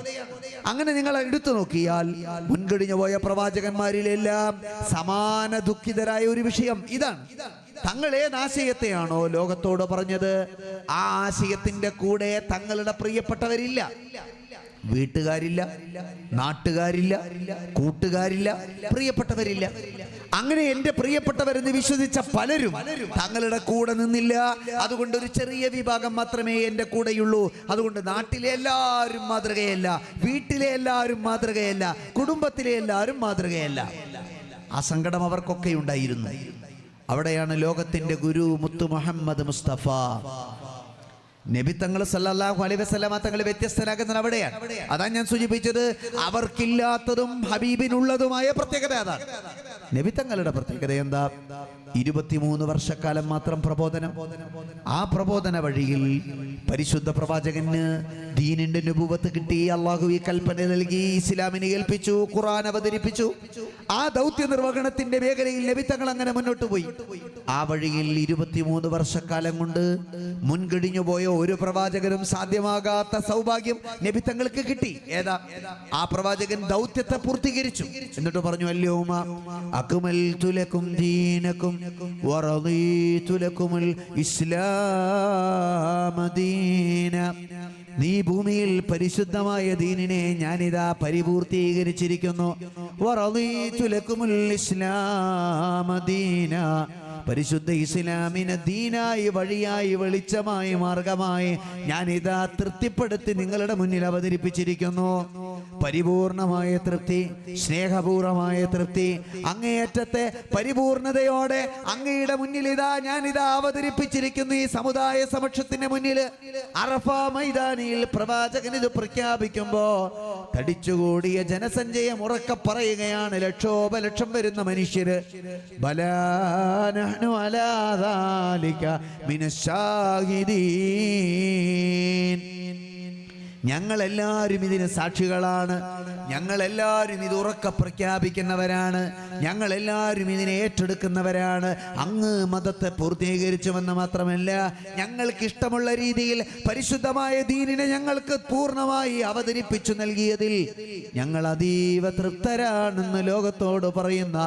അങ്ങനെ നിങ്ങൾ എടുത്തു നോക്കിയാൽ മുൻകഴിഞ്ഞു പോയ പ്രവാചകന്മാരിലെല്ലാം സമാന ദുഃഖിതരായ ഒരു വിഷയം ഇതാണ്. തങ്ങൾ ഏത് ആശയത്തെയാണോ ലോകത്തോട് പറഞ്ഞത്, ആ ആശയത്തിന്റെ കൂടെ തങ്ങളുടെ പ്രിയപ്പെട്ടവരില്ല, വീട്ടുകാരില്ല, നാട്ടുകാരില്ല, കൂട്ടുകാരില്ല, പ്രിയപ്പെട്ടവരില്ല. അങ്ങനെ എന്റെ പ്രിയപ്പെട്ടവരെന്ന് വിശ്വസിച്ച പലരും തങ്ങളുടെ കൂടെ നിന്നില്ല. അതുകൊണ്ട് ഒരു ചെറിയ വിഭാഗം മാത്രമേ എന്റെ കൂടെയുള്ളൂ. അതുകൊണ്ട് നാട്ടിലെ എല്ലാവരും മാതൃകയല്ല, വീട്ടിലെ എല്ലാവരും മാതൃകയല്ല, കുടുംബത്തിലെ എല്ലാവരും മാതൃകയല്ല. ആ സങ്കടം അവർക്കൊക്കെ ഉണ്ടായിരുന്നു. അവിടെയാണ് ലോകത്തിന്റെ ഗുരു മുത്തു മുഹമ്മദ് മുസ്തഫ നബി തങ്ങൾ സല്ലല്ലാഹു അലൈഹി വസല്ലമ തങ്ങൾ വ്യത്യസ്തരാകുന്നത് അവിടെയാണ്. അതാണ് ഞാൻ സൂചിപ്പിച്ചത്. അവർക്കില്ലാത്തതും ഹബീബിനുള്ളതുമായ പ്രത്യേകത അതാണ്. നബി തങ്ങളുടെ പ്രത്യേകത എന്താ? 23 വർഷക്കാലം മാത്രം പ്രബോധനം. ആ പ്രബോധന വഴിയിൽ പരിശുദ്ധ പ്രവാചകന് ദീനിന്റെ നുബുവത്ത് കിട്ടി. അള്ളാഹു ഈ കൽപ്പന നൽകി, ഇസ്ലാമിനെ ഏൽപ്പിച്ചു, ഖുർആൻ അവതരിപ്പിച്ചു. ആ ദൗത്യ നിർവഹണത്തിന്റെ മേഖലയിൽ നബി തങ്ങൾ അങ്ങനെ മുന്നോട്ട് പോയി. ആ വഴിയിൽ 23 വർഷക്കാലം കൊണ്ട് മുൻകഴിഞ്ഞു പോയ ഒരു പ്രവാചകനും സാധ്യമാകാത്ത സൗഭാഗ്യം നബി തങ്ങൾക്ക് കിട്ടി. ഏതാ? ആ പ്രവാചകൻ ദൗത്യത്തെ പൂർത്തീകരിച്ചു. എന്നിട്ട് പറഞ്ഞു, അല്യൗമ അക്മൽതു ലക്കും ദീനക്കും വറദീതു ലക്കുമുൽ ഇസ്ലാമ ദീന. നീ ഭൂമിയിൽ പരിശുദ്ധമായ ദീനിനെ ഞാനിതാ പരിപൂർത്തീകരിച്ചിരിക്കുന്നു. വറദീതു ലക്കുമുൽ ഇസ്ലാമ ദീന. പരിശുദ്ധ ഇസ്ലാമിനെ ദീനായി, വഴിയായി, വെളിച്ചമായി, മാർഗമായി ഞാനിതാ തൃപ്തിപ്പെടുത്തി നിങ്ങളുടെ മുന്നിൽ അവതരിപ്പിച്ചിരിക്കുന്നു. പരിപൂർണമായ തൃപ്തി, സ്നേഹപൂർവമായ തൃപ്തി, അങ്ങേയറ്റത്തെ പരിപൂർണതയോടെ അങ്ങയുടെ മുന്നിൽ ഇതാ ഞാനിതാ അവതരിപ്പിച്ചിരിക്കുന്നു. ഈ സമുദായ സമക്ഷത്തിന്റെ മുന്നിൽ അറഫ മൈതാനിയിൽ പ്രവാചകൻ ഇത് പ്രഖ്യാപിക്കുമ്പോ തടിച്ചുകൂടിയ ജനസഞ്ചയം ഉറക്കെ പറയുകയാണ്, ലക്ഷോപലക്ഷം വരുന്ന മനുഷ്യര്. ബലാന على ذلك من الشاهدين. ഞങ്ങളെല്ലാവരും ഇതിന് സാക്ഷികളാണ്. ഞങ്ങളെല്ലാവരും ഇത് ഉറക്കെ പ്രഖ്യാപിക്കുന്നവരാണ്. ഞങ്ങളെല്ലാവരും ഇതിനെ ഏറ്റെടുക്കുന്നവരാണ്. അങ്ങ് മതത്തെ പൂർത്തീകരിച്ചുവെന്ന് മാത്രമല്ല, ഞങ്ങൾക്ക് ഇഷ്ടമുള്ള രീതിയിൽ പരിശുദ്ധമായ ദീനിനെ ഞങ്ങൾക്ക് പൂർണ്ണമായി അവതരിപ്പിച്ചു നൽകിയതിൽ ഞങ്ങൾ അതീവ തൃപ്തരാണെന്ന് ലോകത്തോട് പറയുന്ന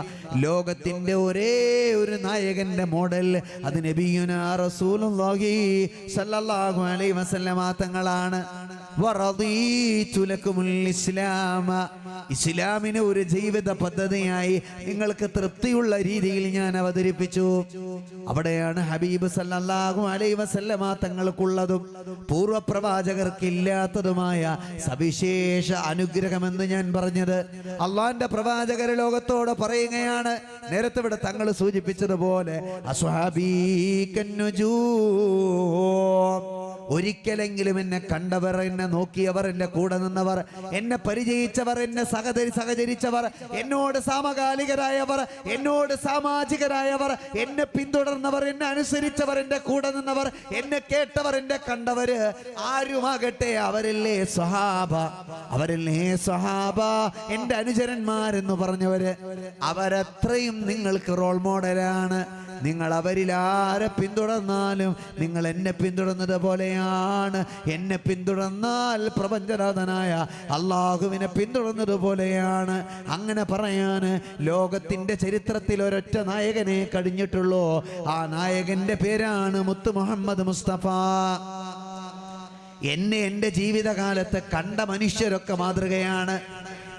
ലോകത്തിന്റെ ഒരേ ഒരു നായകന്റെ മോഡൽ അത് നബിയുനാ റസൂലുള്ളാഹി സ്വല്ലല്ലാഹു അലൈഹി വസല്ലമ തങ്ങളാണ്. ഇസ്ലാമിനെ ഒരു ജീവിത പദ്ധതിയായി നിങ്ങൾക്ക് തൃപ്തിയുള്ള രീതിയിൽ ഞാൻ അവതരിപ്പിച്ചു. അവിടെയാണ് ഹബീബ് സല്ലല്ലാഹു അലൈഹി വസല്ലമ തങ്ങൾക്കുള്ളതും പൂർവ്വപ്രവാചകർക്കില്ലാത്തതുമായ സവിശേഷ അനുഗ്രഹമെന്ന് ഞാൻ പറഞ്ഞത്. അള്ളാന്റെ പ്രവാചകർ ലോകത്തോട് പറയുകയാണ്, നേരത്തെ ഇവിടെ തങ്ങൾ സൂചിപ്പിച്ചതുപോലെ ഒരിക്കലെങ്കിലും എന്നെ കണ്ടവർ, എന്നെ നോക്കിയവർ, എന്നെ കൂടെ നിന്നവർ, എന്നെ പരിചയിച്ചവർ, എന്നെ സഹചരിച്ചവർ, എന്നോട് സമകാലികരായവർ, എന്നോട് സാമാജികരായവർ, എന്നെ പിന്തുടർന്നവർ, എന്നെ അനുസരിച്ചവർ, എന്റെ കൂടെ നിന്നവർ, എന്നെ കേട്ടവർ, എന്നെ കണ്ടവര് ആരുമാകട്ടെ അവരല്ലേ സ്വഹാബ, അവരല്ലേ സ്വഹാബ, എന്റെ അനുചരന്മാരെന്ന് പറഞ്ഞവര്, അവരത്രയും നിങ്ങൾക്ക് റോൾ മോഡലാണ്. നിങ്ങൾ അവരിൽ ആരെ പിന്തുടർന്നാലും നിങ്ങൾ എന്നെ പിന്തുടർന്നത് പോലെയാണ്. എന്നെ പിന്തുടർന്നാൽ പ്രപഞ്ചനാഥനായ അള്ളാഹുവിനെ പിന്തുടർന്നത് പോലെയാണ്. അങ്ങനെ പറയാൻ ലോകത്തിന്റെ ചരിത്രത്തിൽ ഒരൊറ്റ നായകനെ കഴിഞ്ഞിട്ടുള്ളൂ. ആ നായകന്റെ പേരാണ് മുത്ത് മുഹമ്മദ് മുസ്തഫ. എന്നെ എൻ്റെ ജീവിതകാലത്ത് കണ്ട മനുഷ്യരൊക്കെ മാതൃകയാണ്.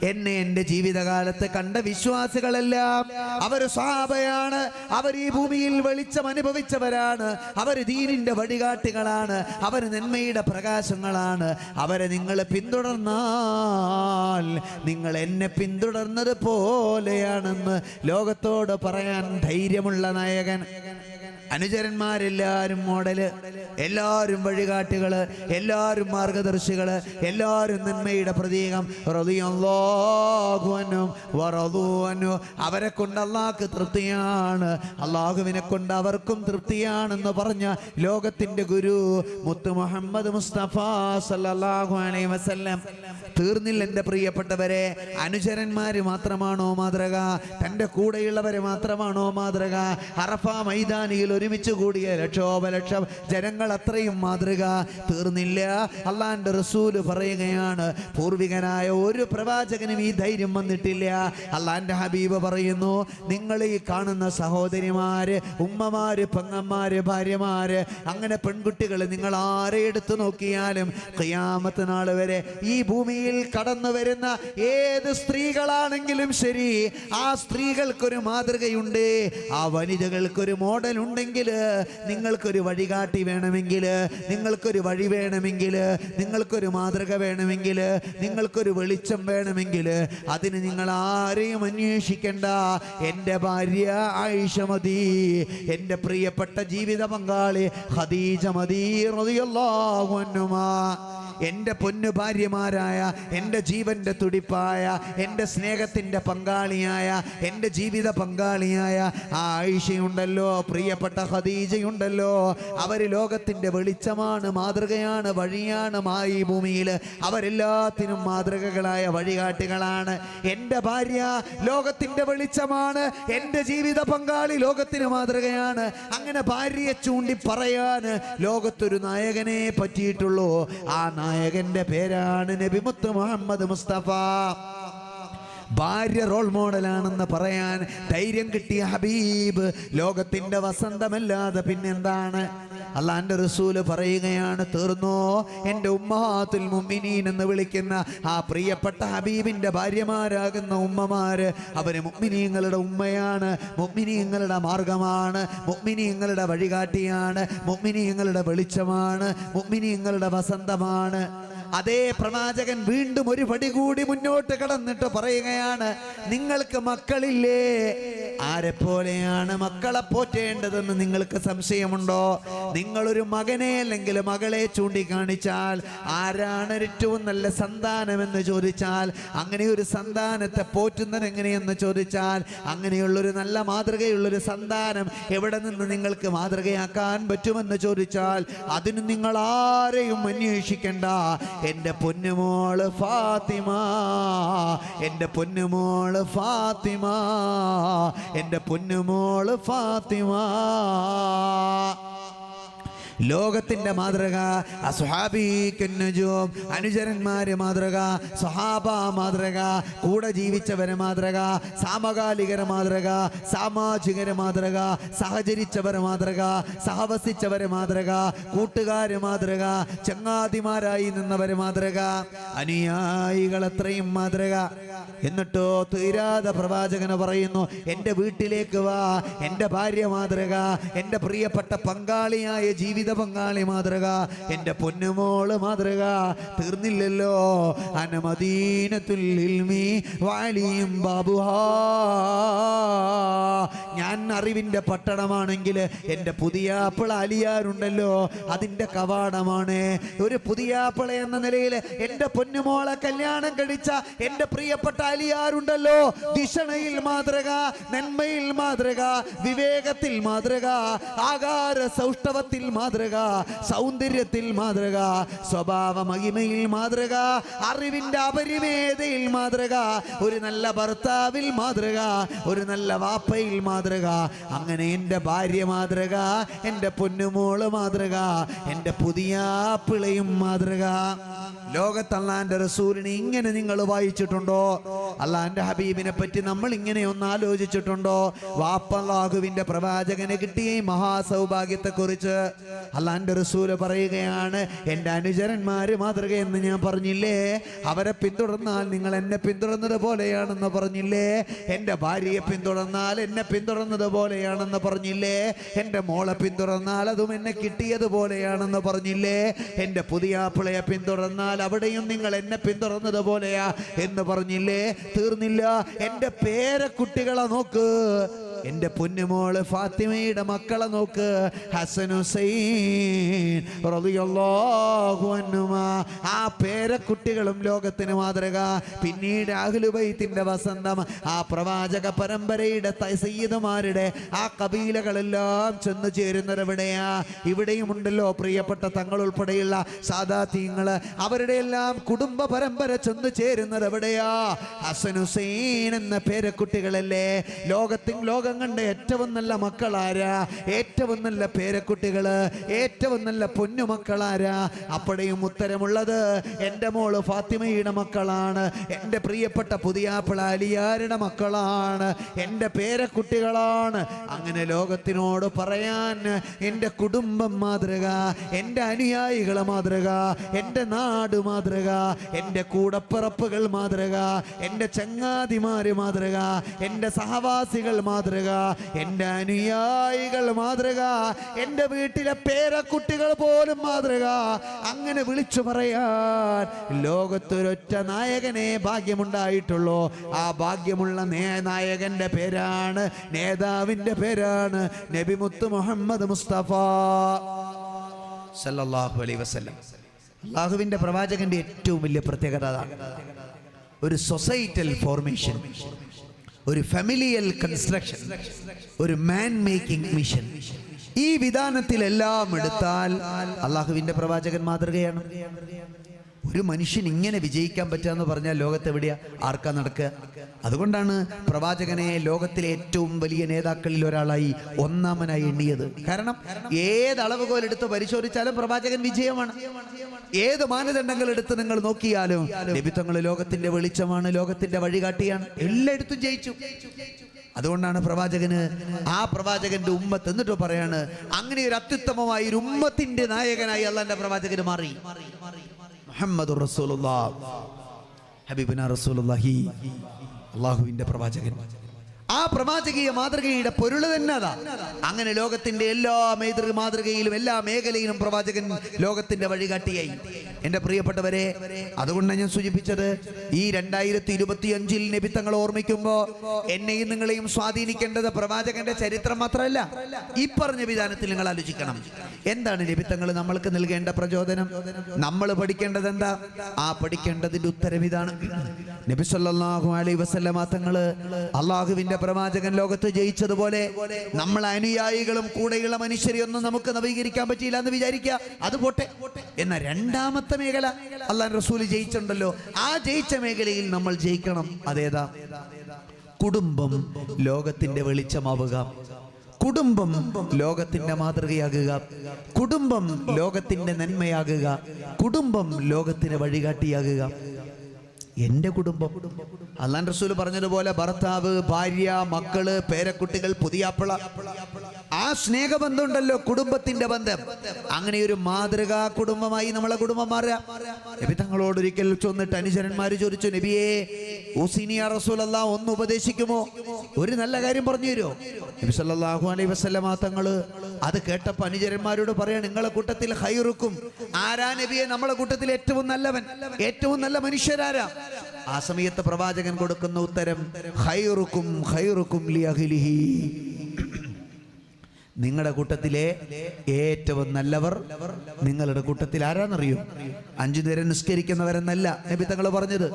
എന്നെ എൻ്റെ ജീവിതകാലത്ത് കണ്ട വിശ്വാസികളെല്ലാം അവർ സ്വഹാബയാണ്. അവർ ഈ ഭൂമിയിൽ വെളിച്ചം അനുഭവിച്ചവരാണ്. അവർ ദീനിന്റെ വഴികാട്ടികളാണ്. അവർ നന്മയുടെ പ്രകാശങ്ങളാണ്. അവരെ നിങ്ങൾ പിന്തുടർന്നാൽ നിങ്ങൾ എന്നെ പിന്തുടർന്നത് പോലെയാണെന്ന് ലോകത്തോട് പറയാൻ ധൈര്യമുള്ള നായകൻ. അനുചരന്മാരെല്ലാവരും മോഡല്, എല്ലാവരും വഴികാട്ടികള്, എല്ലാവരും മാർഗദർശികള്, എല്ലാവരും നന്മയുടെ പ്രതീകം. റളിയല്ലാഹു അൻഹും വറദൂ അൻഹു. അവരെ കൊണ്ട് അള്ളാഹ്ക്ക് തൃപ്തിയാണ്, അള്ളാഹുവിനെ കൊണ്ട് അവർക്കും തൃപ്തിയാണെന്ന് പറഞ്ഞ ലോകത്തിന്റെ ഗുരു മുത്ത് മുഹമ്മദ് മുസ്തഫ സല്ലല്ലാഹു അലൈഹി വസല്ലം. തീർന്നില്ല എൻ്റെ പ്രിയപ്പെട്ടവരെ. അനുചരന്മാര് മാത്രമാണോ മാതൃക? തൻ്റെ കൂടെയുള്ളവരെ മാത്രമാണോ മാതൃക? അറഫ മൈതാനിയിൽ ഒരുമിച്ച് കൂടിയ ലക്ഷോപലക്ഷം ജനങ്ങൾ അത്രയും മാതൃക. തീർന്നില്ല. അള്ളാന്റെ റസൂല് പറയുകയാണ്, പൂർവികനായ ഒരു പ്രവാചകനും ഈ ധൈര്യം വന്നിട്ടില്ല. അള്ളാന്റെ ഹബീബ് പറയുന്നു, നിങ്ങൾ ഈ കാണുന്ന സഹോദരിമാര്, ഉമ്മമാര്, പെങ്ങന്മാര്, ഭാര്യമാര്, അങ്ങനെ പെൺകുട്ടികൾ, നിങ്ങൾ ആരെ എടുത്തു നോക്കിയാലും ഖിയാമത്ത് നാൾ വരെ ഈ ഭൂമിയിൽ കടന്നു വരുന്ന ഏത് സ്ത്രീകളാണെങ്കിലും ശരി, ആ സ്ത്രീകൾക്കൊരു മാതൃകയുണ്ട്, ആ വനിതകൾക്കൊരു മോഡൽ ഉണ്ടെങ്കിൽ, നിങ്ങൾക്കൊരു വഴികാട്ടി വേണമെങ്കിൽ, നിങ്ങൾക്കൊരു വഴി വേണമെങ്കിൽ, നിങ്ങൾക്കൊരു മാതൃക വേണമെങ്കിൽ, നിങ്ങൾക്കൊരു വെളിച്ചം വേണമെങ്കിൽ, അതിന് നിങ്ങൾ ആരെയും അന്വേഷിക്കേണ്ട. എൻ്റെ ഭാര്യ ആയിഷ മതി, എൻ്റെ പ്രിയപ്പെട്ട ജീവിത പങ്കാളി ഖദീജ മതി റളിയല്ലാഹു അൻഹുമാ. എൻ്റെ പൊന്നു ഭാര്യമാരായ, എൻ്റെ ജീവന്റെ തുടിപ്പായ, എൻ്റെ സ്നേഹത്തിൻ്റെ പങ്കാളിയായ, എൻ്റെ ജീവിത പങ്കാളിയായ ആ ആയിഷയുണ്ടല്ലോ, പ്രിയപ്പെട്ട ഖദീജയുണ്ടല്ലോ, അവർ ലോകത്തിൻ്റെ വെളിച്ചമാണ്, മാതൃകയാണ്, വഴിയാണ്. ഈ ഭൂമിയിൽ അവരെല്ലാത്തിനും മാതൃകകളായ വഴികാട്ടികളാണ്. എൻ്റെ ഭാര്യ ലോകത്തിൻ്റെ വെളിച്ചമാണ്, എൻ്റെ ജീവിത പങ്കാളി ലോകത്തിന് മാതൃകയാണ്. അങ്ങനെ ഭാര്യയെ ചൂണ്ടി പറയാൻ ലോകത്തൊരു നായകനെ പറ്റിയിട്ടുള്ളൂ. ആ നായകന്റെ പേരാണ് നബി മുത്ത് മുഹമ്മദ് മുസ്തഫ. ഭാര്യ റോൾ മോഡലാണെന്ന് പറയാൻ ധൈര്യം കിട്ടിയ ഹബീബ് ലോകത്തിന്റെ വസന്തമല്ലാതെ പിന്നെന്താണ്? അള്ളാന്റെ റസൂല് പറയുകയാണ്, തീർന്നോ? എൻ്റെ ഉമ്മഹാത്തുൽ മുഅ്മിനീൻ എന്ന് വിളിക്കുന്ന ആ പ്രിയപ്പെട്ട ഹബീബിന്റെ ഭാര്യമാരാകുന്ന ഉമ്മമാര്, അവര് മുഅ്മിനീങ്ങളുടെ ഉമ്മയാണ്, മുഅ്മിനീങ്ങളുടെ മാർഗമാണ്, മുഅ്മിനീങ്ങളുടെ വഴികാട്ടിയാണ്, മുഅ്മിനീങ്ങളുടെ വെളിച്ചമാണ്, മുഅ്മിനീങ്ങളുടെ വസന്തമാണ്. അതേ പ്രവാചകൻ വീണ്ടും ഒരു പടി കൂടി മുന്നോട്ട് കടന്നിട്ട് പറയുകയാണ്, നിങ്ങൾക്ക് മക്കളില്ലേ? ആരെപ്പോലെയാണ് മക്കളെ പോറ്റേണ്ടതെന്ന് നിങ്ങൾക്ക് സംശയമുണ്ടോ? നിങ്ങളൊരു മകനെ അല്ലെങ്കിൽ മകളെ ചൂണ്ടിക്കാണിച്ചാൽ ആരാണ് ഏറ്റവും നല്ല സന്താനമെന്ന് ചോദിച്ചാൽ, അങ്ങനെ ഒരു സന്താനത്തെ പോറ്റുന്നത് എങ്ങനെയെന്ന് ചോദിച്ചാൽ, അങ്ങനെയുള്ളൊരു നല്ല മാതൃകയുള്ളൊരു സന്താനം എവിടെ നിന്ന് നിങ്ങൾക്ക് മാതൃകയാക്കാൻ പറ്റുമെന്ന് ചോദിച്ചാൽ, അതിന് നിങ്ങൾ ആരെയും അന്വേഷിക്കണ്ട. എൻ്റെ പൊന്നുമോള് ഫാത്തിമ, എൻ്റെ പൊന്നുമോള് ഫാത്തിമ, എൻ്റെ പൊന്നുമോള് ഫാത്തിമ. ലോകത്തിന്റെ മാതൃക, അസ്ഹാബീകുന്നജൂം അനുചരന്മാര് മാതൃക, സഹാബ മാതൃക, കൂടെ ജീവിച്ചവരെ മാതൃക, സമകാലികര മാതൃക, സാമാജികര മാതൃക, സഹചരിച്ചവരെ മാതൃക, സഹവസിച്ചവരെ മാതൃക, കൂട്ടുകാര് മാതൃക, ചങ്ങാതിമാരായി നിന്നവരെ മാതൃക, അനുയായികൾ അത്രയും മാതൃക. എന്നിട്ടോ തീരാതെ പ്രവാചകന് പറയുന്നു, എൻ്റെ വീട്ടിലേക്ക് വാ, എൻ്റെ ഭാര്യ മാതൃക, എൻ്റെ പ്രിയപ്പെട്ട പങ്കാളിയായ ജീവിത പങ്കാളി മാതൃക, എൻ്റെ പൊന്നുമോള് മാതൃക. തീർന്നില്ലല്ലോ, അനമദീനത്തുൽ ഇൽമി വഅലിയും ബാബുഹാ. ഞാൻ അറിവിൻ്റെ പട്ടണമാണെങ്കിൽ എൻ്റെ പുതിയാപ്പിള അലിയാരുണ്ടല്ലോ, അതിൻ്റെ കവാടമാണ്. ഒരു പുതിയാപ്പിള എന്ന നിലയിൽ എൻ്റെ പൊന്നുമോളെ കല്യാണം കഴിച്ച എൻ്റെ പ്രിയപ്പെട്ട അലിയാരുണ്ടല്ലോ, ദിശണയിൽ മാതൃക, നന്മയിൽ മാതൃക, വിവേകത്തിൽ മാതൃക, ആകാര സൗഷ്ഠവത്തിൽ മാതൃക, സൗന്ദര്യത്തിൽ മാതൃക, സ്വഭാവ മഹിമയിൽ മാതൃക, അറിവിന്റെ അപരിമേതയിൽ മാതൃക, ഒരു നല്ല ഭർത്താവിൽ മാതൃക, ഒരു നല്ല വാപ്പയിൽ മാതൃക. അങ്ങനെ എൻ്റെ ഭാര്യ മാതൃക, എൻ്റെ പൊന്നുമോള് മാതൃക, എൻ്റെ പുതിയ പിളയും മാതൃക. ലോകത്ത് അല്ലാഹുവിന്റെ റസൂലിനെ ഇങ്ങനെ നിങ്ങൾ വായിച്ചിട്ടുണ്ടോ? അല്ലാഹുവിന്റെ ഹബീബിനെ പറ്റി നമ്മൾ ഇങ്ങനെ ഒന്ന് ആലോചിച്ചിട്ടുണ്ടോ? വാപ്പ അല്ലാഹുവിന്റെ പ്രവാചകനെ കിട്ടിയ ഈ മഹാസൗഭാഗ്യത്തെ കുറിച്ച് അല്ലാഹുവിന്റെ റസൂല് പറയുകയാണ്, എൻ്റെ അനുചരന്മാര് മാതൃകയെന്ന് ഞാൻ പറഞ്ഞില്ലേ, അവരെ പിന്തുടർന്നാൽ നിങ്ങൾ എന്നെ പിന്തുടർന്നത് പോലെയാണെന്ന് പറഞ്ഞില്ലേ, എൻ്റെ ഭാര്യയെ പിന്തുടർന്നാൽ എന്നെ പിന്തുടർന്നത് പോലെയാണെന്ന് പറഞ്ഞില്ലേ, എൻ്റെ മോളെ പിന്തുടർന്നാൽ അതും എന്നെ കിട്ടിയത് പോലെയാണെന്ന് പറഞ്ഞില്ലേ, എൻ്റെ പുതിയാപ്പിളയെ പിന്തുടർന്നാൽ അവിടെയും നിങ്ങൾ എന്നെ പിന്തുടർന്നത് പോലെയാ എന്ന് പറഞ്ഞില്ലേ. തീർന്നില്ല, എൻ്റെ പേരക്കുട്ടികളെ നോക്ക്, എൻ്റെ പൊന്നുമോള് ഫാത്തിമയുടെ മക്കളെ നോക്ക്, ഹസൻ ഹുസൈൻ റളിയല്ലാഹു അൻഹുമാ. ആ പേരക്കുട്ടികളും ലോകത്തിന് മാതൃക. പിന്നീട് അഹ്ലു ബൈത്തിന്റെ വസന്തം, ആ പ്രവാചക പരമ്പരയുടെ സയ്യിദുമാരുടെ ആ കബീലകളെല്ലാം ചെന്ന് ചേരുന്നത് എവിടെയാ? ഇവിടെയുമുണ്ടല്ലോ പ്രിയപ്പെട്ട തങ്ങൾ ഉൾപ്പെടെയുള്ള സാദാത്യങ്ങള്, അവരുടെ എല്ലാം കുടുംബ പരമ്പര ചെന്ന് ചേരുന്നത് എവിടെയാ? ഹസൻ ഹുസൈൻ എന്ന പേരക്കുട്ടികളല്ലേ. ലോകം കണ്ട ഏറ്റവും നല്ല മക്കളാരാ? ഏറ്റവും നല്ല പേരക്കുട്ടികള്, ഏറ്റവും നല്ല പൊന്നുമക്കളാരാ? അപ്പോഴേയും ഉത്തരമുള്ളത് എൻ്റെ മോള് ഫാത്തിമയുടെ മക്കളാണ്, എൻ്റെ പ്രിയപ്പെട്ട പുതിയാപ്പിള അലിയാരുടെ മക്കളാണ്, എൻ്റെ പേരക്കുട്ടികളാണ്. അങ്ങനെ ലോകത്തിനോട് പറയാൻ എൻ്റെ കുടുംബം മാതൃക, എൻ്റെ അനുയായികളെ മാതൃക, എൻ്റെ നാട് മാതൃക, എൻ്റെ കൂടപ്പിറപ്പുകൾ മാതൃക, എൻ്റെ ചങ്ങാതിമാര് മാതൃക, എൻ്റെ സഹവാസികൾ മാതൃക, എൻ്റെ അനുയായികൾ മാതൃക, എൻ്റെ വീട്ടിലെ പേരക്കുട്ടികൾ പോലും മാതൃക. അങ്ങനെ വിളിച്ചു പറയാൻ ലോകത്തൊരൊറ്റ നായകനെ ഭാഗ്യമുണ്ടായിട്ടുള്ളൂ. ആ ഭാഗ്യമുള്ള നായകന്റെ പേരാണ്, നേതാവിന്റെ പേരാണ് നബി മുത്ത് മുഹമ്മദ് മുസ്തഫ സല്ലല്ലാഹു അലൈഹി വസല്ലം. അല്ലാഹുവിന്റെ പ്രവാചകന്റെ ഏറ്റവും വലിയ പ്രത്യേകത അതാണ്. ഒരു സൊസൈറ്റൽ ഫോർമേഷൻ, ഒരു ഫാമിലിയൽ കൺസ്ട്രക്ഷൻ, ഒരു മാൻ മേക്കിംഗ് മിഷൻ. ഈ വിധാനത്തിലെല്ലാം എടുത്താൽ അള്ളാഹുവിന്റെ പ്രവാചകൻ മാതൃകയാണ്. ഒരു മനുഷ്യൻ ഇങ്ങനെ വിജയിക്കാൻ പറ്റുക പറഞ്ഞാൽ ലോകത്ത് എവിടെയാ, ആർക്കാ നടക്കുക? അതുകൊണ്ടാണ് പ്രവാചകനെ ലോകത്തിലെ ഏറ്റവും വലിയ നേതാക്കളിൽ ഒരാളായി ഒന്നാമനായി എണ്ണിയത്. കാരണം ഏത് അളവുകോലെടുത്ത് പരിശോധിച്ചാലും പ്രവാചകൻ വിജയമാണ്. ഏത് മാനദണ്ഡങ്ങൾ എടുത്ത് നിങ്ങൾ നോക്കിയാലും നബിത്തങ്ങൾ ലോകത്തിന്റെ വെളിച്ചമാണ്, ലോകത്തിന്റെ വഴികാട്ടിയാണ്, എല്ലായിടത്തും ജയിച്ചു. അതുകൊണ്ടാണ് പ്രവാചകന്, ആ പ്രവാചകന്റെ ഉമ്മത്ത് എന്നിട്ട് പറയാണ്, അങ്ങനെ ഒരു അത്യുത്തമമായ ഒരു ഉമ്മത്തിന്റെ നായകനായി അള്ളാന്റെ പ്രവാചകന് മാറി. മുഹമ്മദുർ റസൂലുള്ളാഹ്, ഹബീബുനാ റസൂലുള്ളാഹി, അല്ലാഹുവിന്റെ പ്രവാചകൻ. ആ പ്രവാചകീയ മാതൃകയുടെ പൊരുള് തന്നെ അതാ. അങ്ങനെ ലോകത്തിന്റെ എല്ലാ മാതൃകയിലും എല്ലാ മേഖലയിലും പ്രവാചകൻ ലോകത്തിന്റെ വഴികാട്ടിയായി. എന്റെ പ്രിയപ്പെട്ടവരെ, അതുകൊണ്ടാണ് ഞാൻ സൂചിപ്പിച്ചത്, ഈ 2025 നബിത്തങ്ങൾ ഓർമ്മിക്കുമ്പോ എന്നെയും നിങ്ങളെയും സ്വാധീനിക്കേണ്ടത് പ്രവാചകന്റെ ചരിത്രം മാത്രമല്ല, ഈ പറഞ്ഞ വിധാനത്തിൽ നിങ്ങൾ ആലോചിക്കണം. എന്താണ് നബിത്തങ്ങൾ നമ്മൾക്ക് നൽകേണ്ട പ്രചോദനം? നമ്മൾ പഠിക്കേണ്ടത് എന്താ? ആ പഠിക്കേണ്ടതിന്റെ ഉത്തരം ഇതാണ്. നബി സല്ലല്ലാഹു അലൈഹി വസല്ലമ തങ്ങള് അള്ളാഹുവിന്റെ പ്രവാചകൻ ലോകത്ത് ജയിച്ചതുപോലെ നമ്മൾ അനുയായികളും കൂടെയുള്ള മനുഷ്യരെയൊന്നും നമുക്ക് നവീകരിക്കാൻ പറ്റിയില്ല എന്ന് വിചാരിക്കുക, അത് പോട്ടെ. എന്നാൽ രണ്ടാമത്തെ മേഖല അള്ളാഹു റസൂൽ ജയിച്ചിട്ടുണ്ടല്ലോ, ആ ജയിച്ച മേഖലയിൽ നമ്മൾ ജയിക്കണം. അതേതാ? കുടുംബം ലോകത്തിന്റെ വെളിച്ചമാവുക, കുടുംബം ലോകത്തിന്റെ മാതൃകയാകുക, കുടുംബം ലോകത്തിന്റെ നന്മയാകുക, കുടുംബം ലോകത്തിന് വഴികാട്ടിയാകുക. എന്റെ കുടുംബം, അല്ലാഹു റസൂൽ പറഞ്ഞതുപോലെ ഭർത്താവ്, ഭാര്യ, മക്കള്, പേരക്കുട്ടികൾ, പുതിയാപ്പിള, ആ സ്നേഹബന്ധം ഉണ്ടല്ലോ, കുടുംബത്തിന്റെ ബന്ധം. അങ്ങനെ ഒരു മാതൃകാ കുടുംബമായി നമ്മളെ കുടുംബം മാറുക. നബി തങ്ങളോട് ഒരിക്കൽ ചെന്നിട്ട് അനുചരന്മാര് ചോദിച്ചു, നബിയേ ഉസീനി യാ റസൂലല്ലാഹ്, ഒന്ന് ഉപദേശിക്കുമോ? ഒരു നല്ല കാര്യം പറഞ്ഞു തരുമോ? നബി സല്ലല്ലാഹു അലൈഹി വസല്ലമ തങ്ങള് അത് കേട്ടപ്പോ അനുചരന്മാരോട് പറയാൻ, നിങ്ങളെ കൂട്ടത്തിൽ ഖൈറുക്കും, ആരാ നബിയെ നമ്മളെ കൂട്ടത്തിൽ ഏറ്റവും നല്ലവൻ, ഏറ്റവും നല്ല മനുഷ്യരാരാ? ആ സമയത്ത് പ്രവാചകൻ കൊടുക്കുന്ന ഉത്തരം, ഖൈറുക്കും ഖൈറുക്കും ലി അഹ്ലിഹി, നിങ്ങളുടെ കൂട്ടത്തിലെ ഏറ്റവും നല്ലവർ നിങ്ങളുടെ കൂട്ടത്തിൽ ആരാന്നറിയോ? 5 നേരം നിസ്കരിക്കുന്നവരെന്നല്ല നബി തങ്ങൾ പറഞ്ഞത്,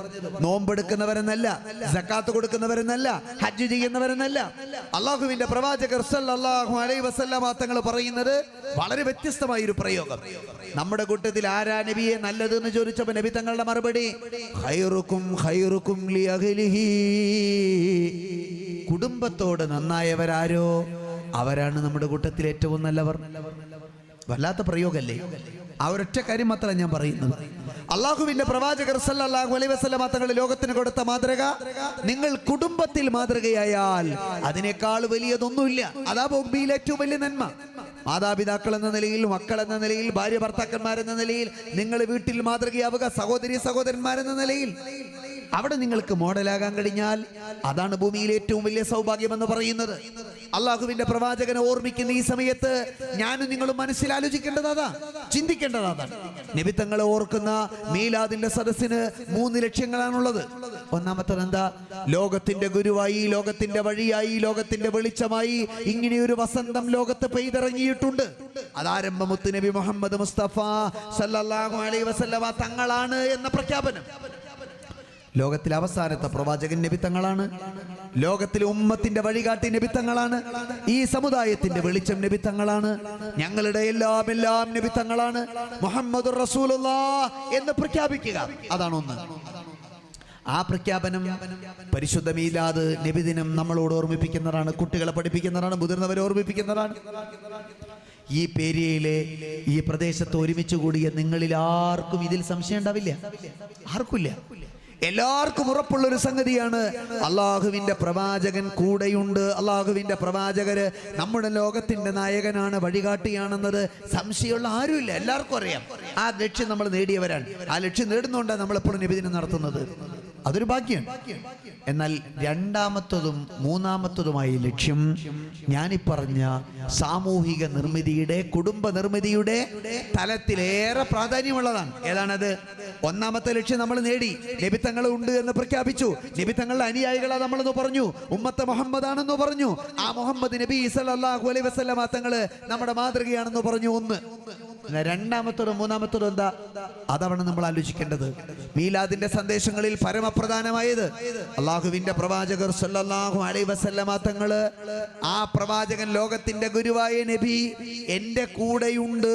നോമ്പെടുക്കുന്നവരെന്നല്ല, സക്കാത്ത് കൊടുക്കുന്നവരെന്നല്ല, ഹജ്ജ് ചെയ്യുന്നവരെന്നല്ല. അള്ളാഹുവിന്റെ പ്രവാചകർ സല്ലല്ലാഹു അലൈഹി വസല്ലമ തങ്ങൾ പറയുന്നത് വളരെ വ്യത്യസ്തമായ ഒരു പ്രയോഗം. നമ്മുടെ കൂട്ടത്തിൽ ആരാ നബിയെ നല്ലത് എന്ന് ചോദിച്ചപ്പോൾ നബി തങ്ങളുടെ മറുപടി, ഖൈറുക്കും ഖൈറുക്കും ലി അഹ്ലിഹി, കുടുംബത്തോട് നന്നായവരാരോ അവരാണ് നമ്മുടെ കൂട്ടത്തിൽ ഏറ്റവും നല്ലവർ. വല്ലാത്ത പ്രയോഗല്ലേ? ആ ഒരൊറ്റ കാര്യം മാത്രമാണ് ഞാൻ പറയുന്നത്. അള്ളാഹുവിന്റെ പ്രവാചകർ സല്ലല്ലാഹു അലൈഹി വസല്ലമ തങ്ങൾ ലോകത്തിന് കൊടുത്ത മാതൃക, നിങ്ങൾ കുടുംബത്തിൽ മാതൃകയായാൽ അതിനേക്കാൾ വലിയതൊന്നുമില്ല. അതാ ഭൂമിയിലെ ഏറ്റവും വലിയ നന്മ. മാതാപിതാക്കൾ എന്ന നിലയിൽ, മക്കൾ എന്ന നിലയിൽ, ഭാര്യ ഭർത്താക്കന്മാരെന്ന നിലയിൽ നിങ്ങൾ വീട്ടിൽ മാതൃകയാവുക. സഹോദരി സഹോദരന്മാരെന്ന നിലയിൽ അവിടെ നിങ്ങൾക്ക് മോഡലാകാൻ കഴിഞ്ഞാൽ അതാണ് ഭൂമിയിലെ ഏറ്റവും വലിയ സൗഭാഗ്യമെന്ന് പറയുന്നത്. അള്ളാഹുവിന്റെ പ്രവാചകനെ ഓർമ്മിക്കുന്ന ഈ സമയത്ത് ഞാനും നിങ്ങളും മനസ്സിലാലോചിക്കേണ്ടത് അതാ, ചിന്തിക്കേണ്ടത് അതാണ്. നബി തങ്ങളെ ഓർക്കുന്ന മീലാദിന്റെ സദസ്സിന് 3 ലക്ഷ്യങ്ങളാണുള്ളത്. ഒന്നാമത്തത് എന്താ? ലോകത്തിന്റെ ഗുരുവായി, ലോകത്തിന്റെ വഴിയായി, ലോകത്തിന്റെ വെളിച്ചമായി ഇങ്ങനെയൊരു വസന്തം ലോകത്ത് പെയ്തിറങ്ങിയിട്ടുണ്ട്. അതാരംഭ മുത്ത് നബി മുഹമ്മദ് മുസ്തഫ സല്ലല്ലാഹു അലൈഹി വസല്ലമ തങ്ങളാണ് എന്ന പ്രഖ്യാപനം. ലോകത്തിലെ അവസാനത്തെ പ്രവാചകൻ നബി തങ്ങളാണ്. ലോകത്തിലെ ഉമ്മത്തിന്റെ വഴികാട്ടി നബി തങ്ങളാണ്. ഈ സമുദായത്തിന്റെ വെളിച്ചം നബി തങ്ങളാണ്. ഞങ്ങളുടെ എല്ലാം നബി തങ്ങളാണ്. മുഹമ്മദുർ റസൂലുള്ളാഹ് എന്ന് പ്രഖ്യാപിക്കുക, അതാണ് ഒന്ന്. ആ പ്രഖ്യാപനം പരിശുദ്ധ മീലാദ് നബിദിനം നമ്മളോട് ഓർമ്മിപ്പിക്കുന്നതാണ്, കുട്ടികളെ പഠിപ്പിക്കുന്നതാണ്, മുതിർന്നവരെ ഓർമ്മിപ്പിക്കുന്നതാണ്. ഈ പേരിയയിലെ ഈ പ്രദേശത്ത് ഒരുമിച്ച് കൂടിയ നിങ്ങളിൽ ആർക്കും ഇതിൽ സംശയം ഉണ്ടാവില്ല, ആർക്കില്ല. എല്ലാവർക്കും ഉറപ്പുള്ളൊരു സംഗതിയാണ്, അള്ളാഹുവിന്റെ പ്രവാചകൻ കൂടെയുണ്ട്. അള്ളാഹുവിന്റെ പ്രവാചകര് നമ്മുടെ ലോകത്തിന്റെ നായകനാണ്, വഴികാട്ടിയാണെന്നത് സംശയമുള്ള ആരുമില്ല, എല്ലാവർക്കും അറിയാം. ആ ലക്ഷ്യം നമ്മൾ നേടിയവരാണ്. ആ ലക്ഷ്യം നേടുന്നുകൊണ്ടാണ് നമ്മളെപ്പോഴും നബിദിനം നടത്തുന്നത്. അതൊരു ഭാഗ്യമാണ്. എന്നാൽ രണ്ടാമത്തതും മൂന്നാമത്തതുമായ ലക്ഷ്യം ഞാനീ പറഞ്ഞ സാമൂഹിക നിർമ്മിതിയുടെ, കുടുംബ നിർമ്മിതിയുടെ തലത്തിലേറെ പ്രാധാന്യമുള്ളതാണ്. ഏതാണത്? ഒന്നാമത്തെ ലക്ഷ്യം നമ്മൾ നേടി, നബിത്തങ്ങൾ ഉണ്ട് എന്ന് പ്രഖ്യാപിച്ചു. നബിത്തങ്ങളുടെ അനുയായികളാ നമ്മളെന്ന് പറഞ്ഞു, ഉമ്മത്ത് മുഹമ്മദാണെന്ന് പറഞ്ഞു. ആ മുഹമ്മദ് നബി സല്ലല്ലാഹു അലൈഹി വസല്ലമ തങ്ങള് നമ്മുടെ മാതൃകയാണെന്ന് പറഞ്ഞു. ഒന്ന്. രണ്ടാമത്തതും മൂന്നാമത്തതും എന്താ? അതാണ് നമ്മൾ ആലോചിക്കേണ്ടത്. മീലാദിന്റെ സന്ദേശങ്ങളിൽ പരമപ്രധാനമായത് അള്ളാഹുവിന്റെ പ്രവാചകർ സല്ലല്ലാഹു അലൈഹി വസല്ലമ തങ്ങള്, ആ പ്രവാചകൻ ലോകത്തിന്റെ ഗുരുവായ നബി എന്റെ കൂടെയുണ്ട്,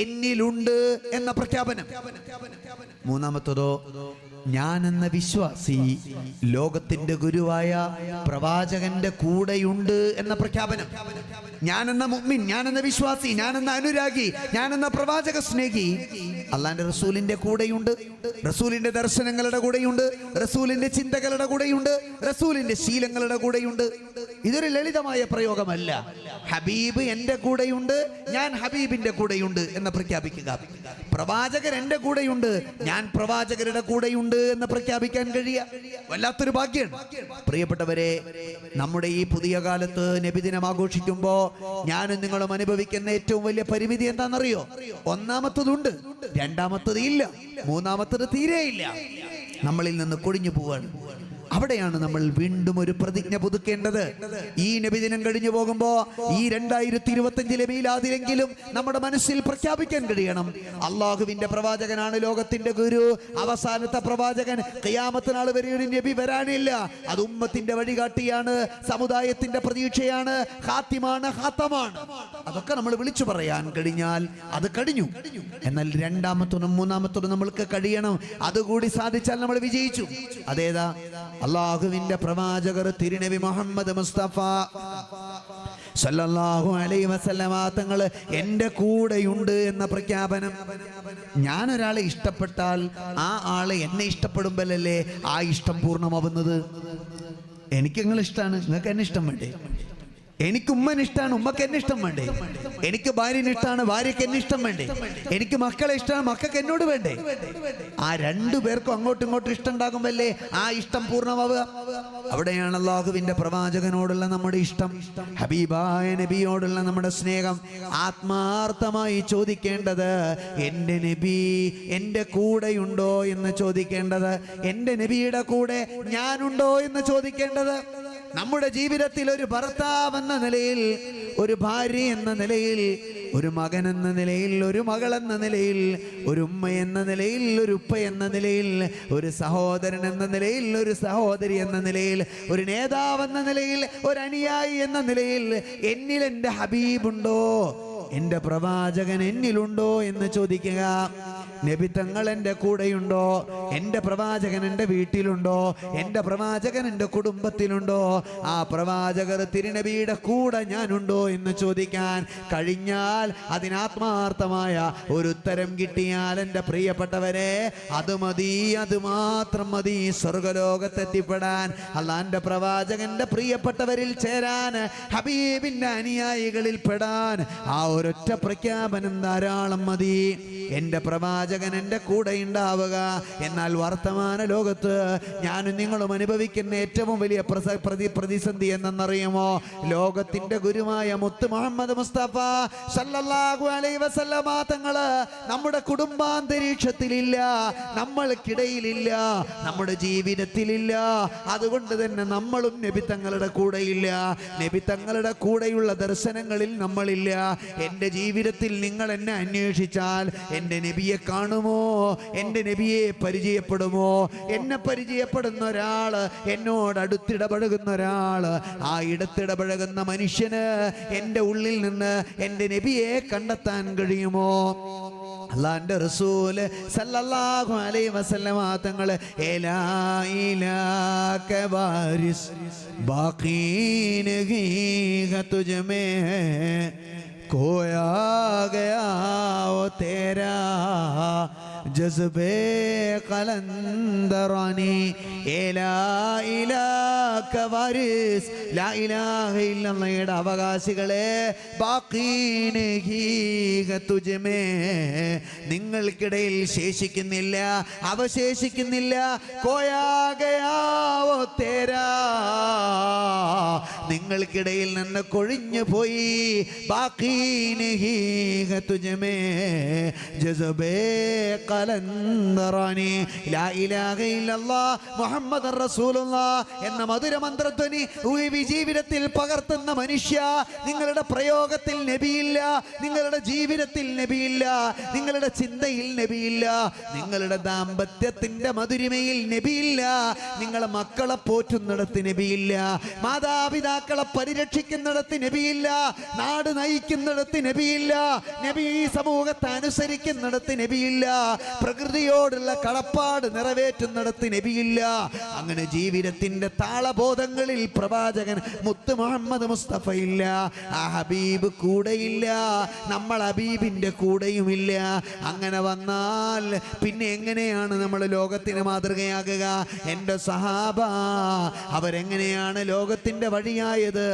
എന്നിലുണ്ട് എന്ന പ്രഖ്യാപനം. മൂന്നാമത്തതോ, ഞാൻ എന്ന വിശ്വാസി ലോകത്തിന്റെ ഗുരുവായ പ്രവാചകന്റെ കൂടെയുണ്ട് എന്ന പ്രഖ്യാപനം. ഞാൻ എന്ന മുഅ്മിൻ, ഞാൻ എന്ന വിശ്വാസി, ഞാൻ എന്ന അനുരാഗി, ഞാൻ എന്ന പ്രവാചക സ്നേഹി അള്ളാന്റെ റസൂലിന്റെ കൂടെയുണ്ട്, റസൂലിന്റെ ദർശനങ്ങളുടെ കൂടെയുണ്ട്, റസൂലിന്റെ ചിന്തകളുടെ കൂടെയുണ്ട്, റസൂലിന്റെ ശീലങ്ങളുടെ കൂടെയുണ്ട്. ഇതൊരു ലളിതമായ പ്രയോഗമല്ല. ഹബീബ് എന്റെ കൂടെയുണ്ട്, ഞാൻ ഹബീബിന്റെ കൂടെയുണ്ട് എന്ന് പ്രഖ്യാപിക്കുക. പ്രവാചകർ എന്റെ കൂടെയുണ്ട്, ഞാൻ പ്രവാചകരുടെ കൂടെയുണ്ട് ഉണ്ട് എന്ന് പ്രഖ്യാപിക്കാൻ കഴിയുക വല്ലാത്തൊരു ഭാഗ്യമാണ്. പ്രിയപ്പെട്ടവരെ, നമ്മുടെ ഈ പുതിയ കാലത്ത് നബിദിനം ആഘോഷിക്കുമ്പോ ഞാനും നിങ്ങളും അനുഭവിക്കുന്ന ഏറ്റവും വലിയ പരിമിതി എന്താണെന്നറിയോ? ഒന്നാമത്തതുണ്ട്, രണ്ടാമത്തത് ഇല്ല, മൂന്നാമത്തത് തീരെയില്ല. നമ്മളിൽ നിന്ന് കൊഴിഞ്ഞു പോവാണ്. അവിടെയാണ് നമ്മൾ വീണ്ടും ഒരു പ്രതിജ്ഞ പുതുക്കേണ്ടത്. ഈ നബിദിനം കഴിഞ്ഞു പോകുമ്പോ ഈ 2025 മീലാദിലെങ്കിലും നമ്മുടെ മനസ്സിൽ പ്രഖ്യാപിക്കാൻ കഴിയണം, അള്ളാഹുവിന്റെ പ്രവാചകനാണ് ലോകത്തിന്റെ ഗുരു, അവസാനത്തെ പ്രവാചകൻ, ഖിയാമത്ത് നാൾ വരെ ഒരു നബി വരാനില്ല, അത് ഉമ്മത്തിന്റെ വഴികാട്ടിയാണ്, സമുദായത്തിന്റെ പ്രതീക്ഷയാണ്, ഖാത്തിമാണ്, ഖാത്തമാണ്. അതൊക്കെ നമ്മൾ വിളിച്ചു പറയാൻ കഴിഞ്ഞാൽ അത് കഴിഞ്ഞു. എന്നാൽ രണ്ടാമത്തതും മൂന്നാമത്തതും നമ്മൾക്ക് കഴിയണം. അതുകൂടി സാധിച്ചാൽ നമ്മൾ വിജയിച്ചു. അതേതാ? അള്ളാഹുവിന്റെ പ്രവാചകർ തിരുനബി മുഹമ്മദ് മുസ്തഫ സല്ലല്ലാഹു അലൈഹി വസല്ലമ തങ്ങൾ എൻ്റെ കൂടെയുണ്ട് എന്ന പ്രഖ്യാപനം. ഞാനൊരാളെ ഇഷ്ടപ്പെട്ടാൽ ആ ആളെ എന്നെ ഇഷ്ടപ്പെടുമ്പോഴല്ലേ ആ ഇഷ്ടം പൂർണ്ണമാവുന്നത്. എനിക്ക് നിങ്ങൾ ഇഷ്ടമാണ്, നിങ്ങൾക്ക് എന്നെ ഇഷ്ടം വേണ്ടേ? എനിക്ക് ഉമ്മന് ഇഷ്ടമാണ്, ഉമ്മക്ക് എന്നെ ഇഷ്ടം വേണ്ടേ? എനിക്ക് ഭാര്യന് ഇഷ്ടമാണ്, ഭാര്യക്ക് എന്നെ ഇഷ്ടം വേണ്ടേ? എനിക്ക് മക്കളെ ഇഷ്ടമാണ്, മക്കൾക്ക് എന്നോട് വേണ്ടേ? ആ രണ്ടു പേർക്കും അങ്ങോട്ടും ഇങ്ങോട്ടും ഇഷ്ടം ഉണ്ടാകുമ്പല്ലേ ആ ഇഷ്ടം പൂർണ്ണമാവുക. അവിടെയാണ് അല്ലാഹുവിന്റെ പ്രവാചകനോടുള്ള നമ്മുടെ ഇഷ്ടം, ഹബീബായ നബിയോടുള്ള നമ്മുടെ സ്നേഹം ആത്മാർത്ഥമായി ചോദിക്കേണ്ടത്. എൻ്റെ നബി എൻ്റെ കൂടെയുണ്ടോ എന്ന് ചോദിക്കേണ്ടത്, എൻ്റെ നബിയുടെ കൂടെ ഞാനുണ്ടോ എന്ന് ചോദിക്കേണ്ടത്. നമ്മുടെ ജീവിതത്തിൽ ഒരു ഭർത്താവ് എന്ന നിലയിൽ, ഒരു ഭാര്യ എന്ന നിലയിൽ, ഒരു മകൻ എന്ന നിലയിൽ, ഒരു മകൾ എന്ന നിലയിൽ, ഒരു ഉമ്മ എന്ന നിലയിൽ, ഒരു ഉപ്പ എന്ന നിലയിൽ, ഒരു സഹോദരൻ എന്ന നിലയിൽ, ഒരു സഹോദരി എന്ന നിലയിൽ, ഒരു നേതാവ് എന്ന നിലയിൽ, ഒരു അനുയായി എന്ന നിലയിൽ എന്നിൽ എൻ്റെ ഹബീബുണ്ടോ, എൻ്റെ പ്രവാചകൻ എന്നിലുണ്ടോ എന്ന് ചോദിക്കുക. നബി തങ്ങൾ എൻ്റെ കൂടെയുണ്ടോ? എൻ്റെ പ്രവാചകൻ എൻ്റെ വീട്ടിലുണ്ടോ? എൻ്റെ പ്രവാചകൻ എൻ്റെ കുടുംബത്തിലുണ്ടോ? ആ പ്രവാചകർ തിരുനബിയുടെ കൂടെ ഞാനുണ്ടോ എന്ന് ചോദിക്കാൻ കഴിഞ്ഞാൽ, അതിനാത്മാർത്ഥമായ ഒരു ഉത്തരം കിട്ടിയാൽ എൻ്റെ പ്രിയപ്പെട്ടവരെ, അത് മതി, അത് മാത്രം മതി സ്വർഗലോകത്തെത്തിപ്പെടാൻ, അള്ളാന്റെ പ്രവാചകന്റെ പ്രിയപ്പെട്ടവരിൽ ചേരാൻ, ഹബീബിന്റെ അനുയായികളിൽ പെടാൻ. ആ ഒരൊറ്റ പ്രഖ്യാപനം ധാരാളം മതി. എൻ്റെ പ്രവാചകൻ എൻ്റെ കൂടെ ഉണ്ടാവുക. എന്നാൽ വർത്തമാന ലോകത്ത് ഞാനും നിങ്ങളും അനുഭവിക്കുന്ന ഏറ്റവും വലിയ പ്രതിസന്ധി എന്തെന്നറിയുമോ? ലോകത്തിന്റെ ഗുരുമായ മുത്ത് മുഹമ്മദ് മുസ്തഫ സല്ലല്ലാഹു അലൈഹി വസല്ലമ തങ്ങള് നമ്മുടെ കുടുംബാന്തരീക്ഷത്തിലില്ല, നമ്മൾക്കിടയിലില്ല, നമ്മുടെ ജീവിതത്തിലില്ല. അതുകൊണ്ട് തന്നെ നമ്മളും നബി തങ്ങളുടെ കൂടെയില്ല. നബി തങ്ങളുടെ കൂടെയുള്ള ദർശനങ്ങളിൽ നമ്മളില്ല. എൻ്റെ ജീവിതത്തിൽ നിങ്ങൾ എന്നെ അന്വേഷിച്ചാൽ എൻ്റെ നബിയെ കാണുമോ? എൻ്റെ നബിയെ പരിചയപ്പെടുമോ? എന്നെ പരിചയപ്പെടുന്ന ഒരാള്, എന്നോട് അടുത്തിടപഴകുന്ന ഒരാള്, ആ ഇടത്തിടപഴകുന്ന മനുഷ്യന് എൻ്റെ ഉള്ളിൽ നിന്ന് എൻ്റെ നബിയെ കണ്ടെത്താൻ കഴിയുമോ? അല്ലാഹുവിന്റെ റസൂൽ സല്ലല്ലാഹു അലൈഹി വസല്ലമ തങ്ങൾ ലാ ഇലാഹ വാരിസ് ബാഖീ നഹീ തുജ്മേ खोया गया वो तेरा जज्बे कलंदरानी ലാ ഇലാഹ വാരിസ്, ലാ ഇലാഹ ഇല്ലല്ലാഹയുടെ അവകാശികളെ, ബാഖീ നഹീ തുജ്മേ, നിങ്ങൾക്കിടയിൽ ശേഷിക്കുന്നില്ല, അവശേഷിക്കുന്നില്ല. കോയാ ഗയാ വോ തേരാ, നിങ്ങൾക്കിടയിൽ നിന്ന് കൊഴിഞ്ഞു പോയി. ബാഖീ നഹീ തുജ്മേ ജസ്ബേ ഖലന്തറാനി, ലാ ഇലാഹ ഇല്ലല്ലാഹ് മുഹമ്മദ് റസൂലുള്ളാഹ് എന്ന മധുര മന്ത്രധ്വനി ജീവിതത്തിൽ പകർത്തുന്ന മനുഷ്യ, നിങ്ങളുടെ പ്രയോഗത്തിൽ നബിയില്ല, നിങ്ങളുടെ ജീവിതത്തിൽ നബിയില്ല, നിങ്ങളുടെ ചിന്തയിൽ നബിയില്ല, നിങ്ങളുടെ ദാമ്പത്യത്തിന്റെ മധുരിമയിൽ നബിയില്ല, നിങ്ങളെ മക്കളെ പോറ്റുന്നിടത്ത് നബിയില്ല, മാതാപിതാക്കളെ പരിരക്ഷിക്കുന്നിടത്ത് നബിയില്ല, നാട് നയിക്കുന്നിടത്ത് നബിയില്ല, നബി ഈ സമൂഹത്തെ അനുസരിക്കുന്നിടത്ത് നബിയില്ല, പ്രകൃതിയോടുള്ള കടപ്പാട് നിറവേറ്റുന്നിടത്ത് നബിയില്ല. അങ്ങനെ ജീവിതത്തിന്റെ താളബോധങ്ങളിൽ പ്രവാചകൻ മുത്ത് മുഹമ്മദ് മുസ്തഫ ഇല്ല, ആ ഹബീബ് കൂടെയില്ല, നമ്മൾ ഹബീബിന്റെ കൂടെയുമില്ല. അങ്ങനെ വന്നാൽ പിന്നെ എങ്ങനെയാണ് നമ്മൾ ലോകത്തിന് മാതൃകയാകുക? എൻ്റെ സഹാബ അവരെങ്ങനെയാണ് ലോകത്തിന്റെ വഴിയായത്,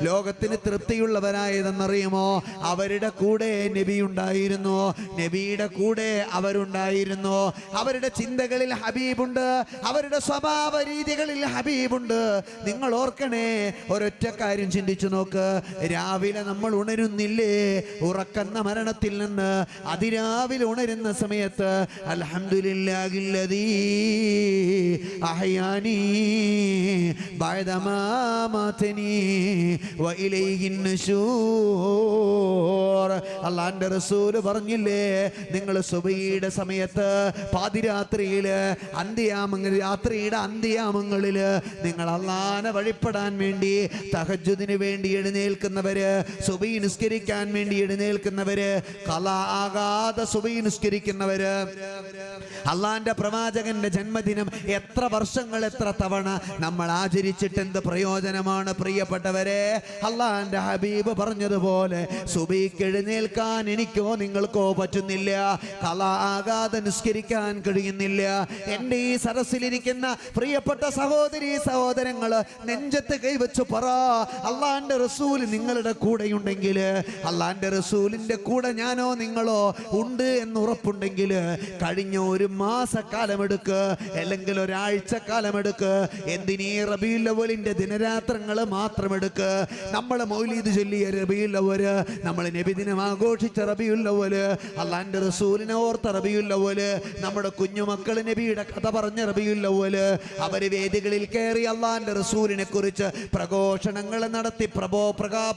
ലോകത്തിന് തൃപ്തിയുള്ളവരായതെന്നറിയുമോ? അവരുടെ കൂടെ നബി ഉണ്ടായിരുന്നു, നബിയുടെ കൂടെ അവരുണ്ടായിരുന്നു. അവരുടെ ചിന്തകളിൽ ഹബീബുണ്ട്, അവരുടെ സ്വഭാവ രീതികളിൽ ഹബീബുണ്ട്. നിങ്ങൾ ഓർക്കണേ, ഒരൊറ്റ കാര്യം ചിന്തിച്ചു നോക്ക്. രാവിലെ നമ്മൾ ഉണരുന്നില്ലേ ഉറക്കുന്ന മരണത്തിൽ നിന്ന്? അതിരാവിലെ ഉണരുന്ന സമയത്ത് അൽഹംദുലില്ലാഹില്ലദീ അഹ്യാനീ ബഅദമാ മാതനീ വഇലൈഹിൻ നുശൂർ. അല്ലാഹുവിന്റെ റസൂൽ പറഞ്ഞില്ലേ, നിങ്ങൾ സുബഹിയുടെ സമയത്ത് പാതിരാത്രിയില് രാത്രിയുടെ അന്ത്യയാമങ്ങളിൽ നിങ്ങൾ അല്ലാഹുവിനെ വഴിപ്പെടാൻ വേണ്ടി, തഹജ്ജുദിന് വേണ്ടി എഴുന്നേൽക്കുന്നവര്, സുബഹി നിസ്കരിക്കാൻ വേണ്ടി എഴുന്നേൽക്കുന്നവര്, ഖളാ ആകാതെ സുബഹി നിസ്കരിക്കുന്നവര്, അല്ലാഹുവിന്റെ പ്രവാചകന്റെ ജന്മദിനം എത്ര വർഷങ്ങൾ, എത്ര തവണ നമ്മൾ ആചരിച്ചിട്ട് എന്ത് പ്രയോജനമാണ് പ്രിയപ്പെട്ടവരെ? അല്ലാഹുവിന്റെ ഹബീബ് പറഞ്ഞതുപോലെ സുബഹിക്ക് എഴുന്നേൽക്കാൻ എനിക്കോ നിങ്ങൾക്കോ പറ്റുന്നില്ല, ഖളാ ആകാതെ നിസ്കരിക്കാൻ കഴിയുന്നില്ല. എൻ്റെ ഈ സദസ്സിലിരിക്കുന്ന പ്രിയപ്പെട്ട സഹോദരീ സഹോദരങ്ങള് നെഞ്ചത്ത് കൈവച്ചു പറ, അല്ലാഹുവിന്റെ റസൂൽ നിങ്ങളുടെ കൂടെയുണ്ടെങ്കിൽ, അല്ലാഹുവിന്റെ റസൂലിന്റെ കൂടെ ഞാനോ നിങ്ങളോ ഉണ്ട് എന്ന് ഉറപ്പുണ്ടെങ്കിൽ കഴിഞ്ഞ ഒരു മാസക്കാലമെടുക്ക്, അല്ലെങ്കിൽ ഒരാഴ്ചക്കാലമെടുക്ക്, എന്തിനീ റബീഉൽ അവ്വലിന്റെ ദിനരാത്രങ്ങൾ മാത്രം എടുക്ക്. നമ്മൾ മൗലീദ് ചൊല്ലിയ റബീഉൽ അവ്വൽ, നമ്മൾ നബിദിനം ആഘോഷിച്ച റബീഉൽ അവ്വൽ, അല്ലാഹുവിന്റെ റസൂലിനെ ഓർത്ത റബീഉൽ അവ്വൽ, നമ്മുടെ കുഞ്ഞുമക്കൾ നബിയുടെ കഥ പറഞ്ഞ റബീഉൽ അവ്വൽ, അവര് വേദികളിൽ കയറി അല്ലാഹുവിന്റെ റസൂലിനെ കുറിച്ച് പ്രഘോഷണങ്ങൾ നടത്തി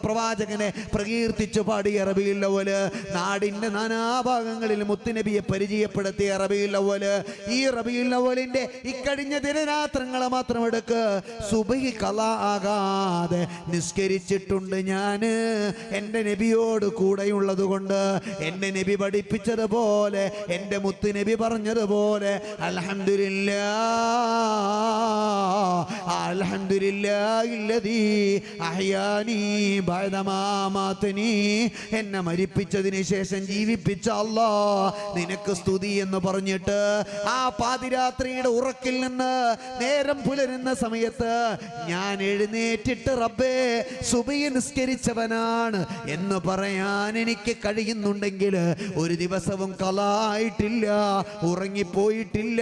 പ്രവാചകനെ പ്രകീർത്തിച്ചു പാടിയ റബീഉൽ അവ്വൽ, നാടിന്റെ നാനാഭാഗങ്ങളിൽ മുത്തുനബിയെ പരിചയപ്പെടുത്തിയ റബീഉൽ അവ്വൽ. ഈ റബീഉൽ അവ്വലിന്റെ ഇക്കഴിഞ്ഞ ദിനരാത്രങ്ങൾ മാത്രം എടുക്ക്. സുബഹി ഖളാ ആകാതെ നിസ്കരിച്ചിട്ടുണ്ട് ഞാൻ, എൻ്റെ നബിയോട് കൂടെയുള്ളത് കൊണ്ട്. എൻ്റെ നബി പഠിപ്പിച്ചതുപോലെ, എൻ്റെ മുത്ത് നബി പറഞ്ഞതുപോലെ അൽഹംദുലില്ലാഹില്ലദീ അഹ്യാനീ ബഅദമാ മാതനീ. എന്നെ മരിപ്പിച്ചതിന് ശേഷം ജീവിപ്പിച്ച അല്ലാഹ് നിനക്ക് സ്തുതി എന്ന് പറഞ്ഞിട്ട് ആ പാതിരാത്രിയുടെ ഉറക്കിൽ നിന്ന് നേരം പുലരുന്ന സമയത്ത് ഞാൻ എഴുന്നേറ്റിട്ട് റബ്ബേ സുബഹി നിസ്കരിച്ചവനാണ് എന്ന് പറയാൻ എനിക്ക് കഴിയുന്നുണ്ടെങ്കിൽ ഒരു ദിവസവും ഖളായിട്ടില്ല, ഉറങ്ങിപ്പോയിട്ടില്ല,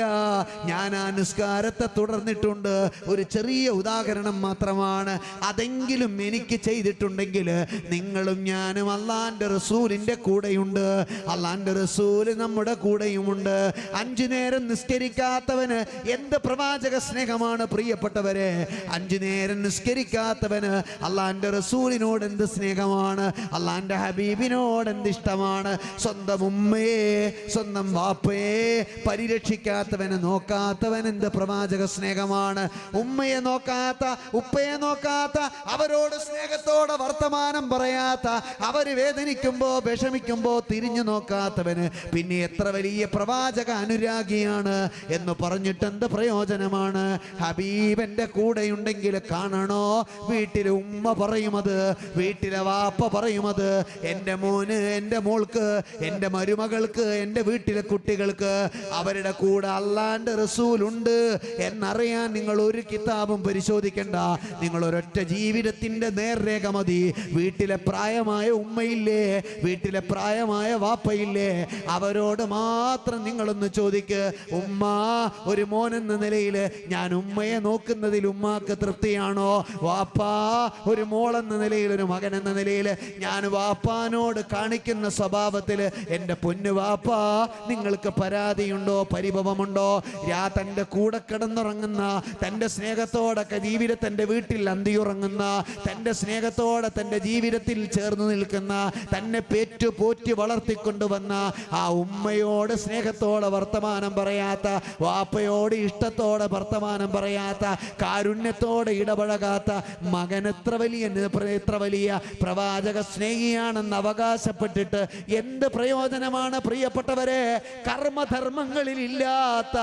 ഞാൻ ആ നിസ്കാരത്തെ തുടർന്നിട്ടുണ്ട്. ഒരു ചെറിയ ഉദാഹരണം മാത്രമാണ്, അതെങ്കിലും എനിക്ക് ചെയ്തിട്ടുണ്ടെങ്കിൽ നിങ്ങളും ഞാനും അല്ലാഹുവിന്റെ റസൂലിന്റെ കൂടെയുണ്ട്, അല്ലാഹുവിന്റെ റസൂല് നമ്മുടെ കൂടെയുമുണ്ട്. 5 നേരം നിസ്കരിക്കാത്തവന് എന്ത് പ്രവാചക സ്നേഹമാണ് പ്രിയപ്പെട്ടവരെ? 5 നേരം നിസ്കരിക്കാത്തവന് അല്ലാഹുവിന്റെ റസൂലിനോട് എന്ത് സ്നേഹമാണ്, അല്ലാഹുവിന്റെ ഹബീബിനോട് എന്ത് ഇഷ്ടമാണ്. സ്വന്തം ഉമ്മയെ, സ്വന്തം വാപ്പയെ പരിരക്ഷിക്കാത്തവന്, നോക്കാത്തവൻ എന്ത് പ്രവാചക സ്നേഹമാണ്. ഉമ്മയെ നോക്കാത്ത, ഉപ്പയെ നോക്കാത്ത, അവരോട് സ്നേഹത്തോടെ വർത്തമാനം പറയാത്ത, അവര് വേദനിക്കുമ്പോ വിഷമിക്കുമ്പോ തിരിഞ്ഞു നോക്കാത്തവന് പിന്നെ എത്ര വലിയ പ്രവാചക അനുരാഗിയാണ് എന്ന് പറഞ്ഞിട്ട് എന്ത് പ്രയോജനമാണ്? ഹബീബന്റെ കൂടെയുണ്ടെങ്കിൽ കാണണോ? വീട്ടിലെ ഉമ്മ പറയുമത്, വീട്ടിലെ വാപ്പ പറയുമത്, എൻ്റെ മോന്, എൻ്റെ മോൾക്ക്, എൻ്റെ മരുമകൾക്ക്, എൻ്റെ വീട്ടിലെ കുട്ടികൾക്ക് അവരുടെ കൂടെ അല്ലാഹുവിന്റെ റസൂലുണ്ട് എന്നറിയാൻ നിങ്ങൾ ഒരു കിതാബും പരിശോധിക്കണ്ട. നിങ്ങൾ ഒരൊറ്റ ജീവിതത്തിന്റെ നേർരേഖ മതി. വീട്ടിലെ പ്രായമായ ഉമ്മയില്ലേ, വീട്ടിലെ പ്രായമായ വാപ്പയില്ലേ, അവരോട് മാത്രം നിങ്ങളൊന്ന് ചോദിക്ക്, ഉമ്മ ഒരു മോനെന്ന നിലയിൽ ഞാൻ ഉമ്മയെ നോക്കുന്നതിൽ ഉമ്മാക്ക് തൃപ്തിയാണോ? വാപ്പാ ഒരു മോളെന്ന നിലയിൽ, ഒരു മകൻ എന്ന നിലയിൽ ഞാൻ വാപ്പാനോട് കാണിക്കുന്ന സ്വഭാവത്തിൽ എൻ്റെ പൊന്നു വാപ്പാ നിങ്ങൾക്ക് പരാതിയുണ്ടോ, പരിഭവമുണ്ടോ? തൻ്റെ കൂടെ കിടന്നുറങ്ങുന്ന, തൻ്റെ സ്നേഹത്തോടെ സ്നേഹത്തോടെ ജീവിതത്തിന്റെ വീട്ടിൽ അന്തിയുറങ്ങുന്ന, തൻ്റെ സ്നേഹത്തോടെ തൻ്റെ ജീവിതത്തിൽ ചേർന്ന് നിൽക്കുന്ന, തന്നെ പോറ്റി വളർത്തിക്കൊണ്ടുവന്ന ആ ഉമ്മയോട് സ്നേഹത്തോടെ വർത്തമാനം പറയാത്ത, വാപ്പയോട് ഇഷ്ടത്തോടെ വർത്തമാനം പറയാത്ത, കാരുണ്യത്തോടെ ഇടപഴകാത്ത മകൻ എത്ര വലിയ പ്രവാചക സ്നേഹിയാണെന്ന് അവകാശപ്പെട്ടിട്ട് എന്ത് പ്രയോജനമാണ് പ്രിയപ്പെട്ടവരെ? കർമ്മധർമ്മങ്ങളിൽ ഇല്ലാത്ത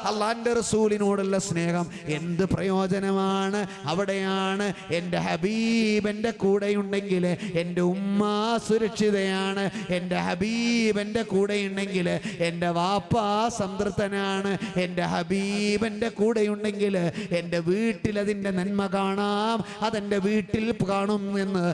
അള്ളാന്റെ റസൂലിനോടുള്ള സ്നേഹം എന്ത് പ്രയോജനമാണ്? അവിടെയാണ് എൻ്റെ ഹബീബ് എൻ്റെ കൂടെയുണ്ടെങ്കിൽ എൻ്റെ ഉമ്മ സുരക്ഷിതയാണ്, എൻ്റെ ഹബീബ് എൻ്റെ കൂടെയുണ്ടെങ്കിൽ എൻ്റെ വാപ്പ സംതൃപ്തനാണ്, എൻ്റെ ഹബീബ് എൻ്റെ കൂടെയുണ്ടെങ്കിൽ എൻ്റെ വീട്ടിൽ അതിൻ്റെ നന്മ കാണാം, അതെൻ്റെ വീട്ടിൽ കാണും എന്ന്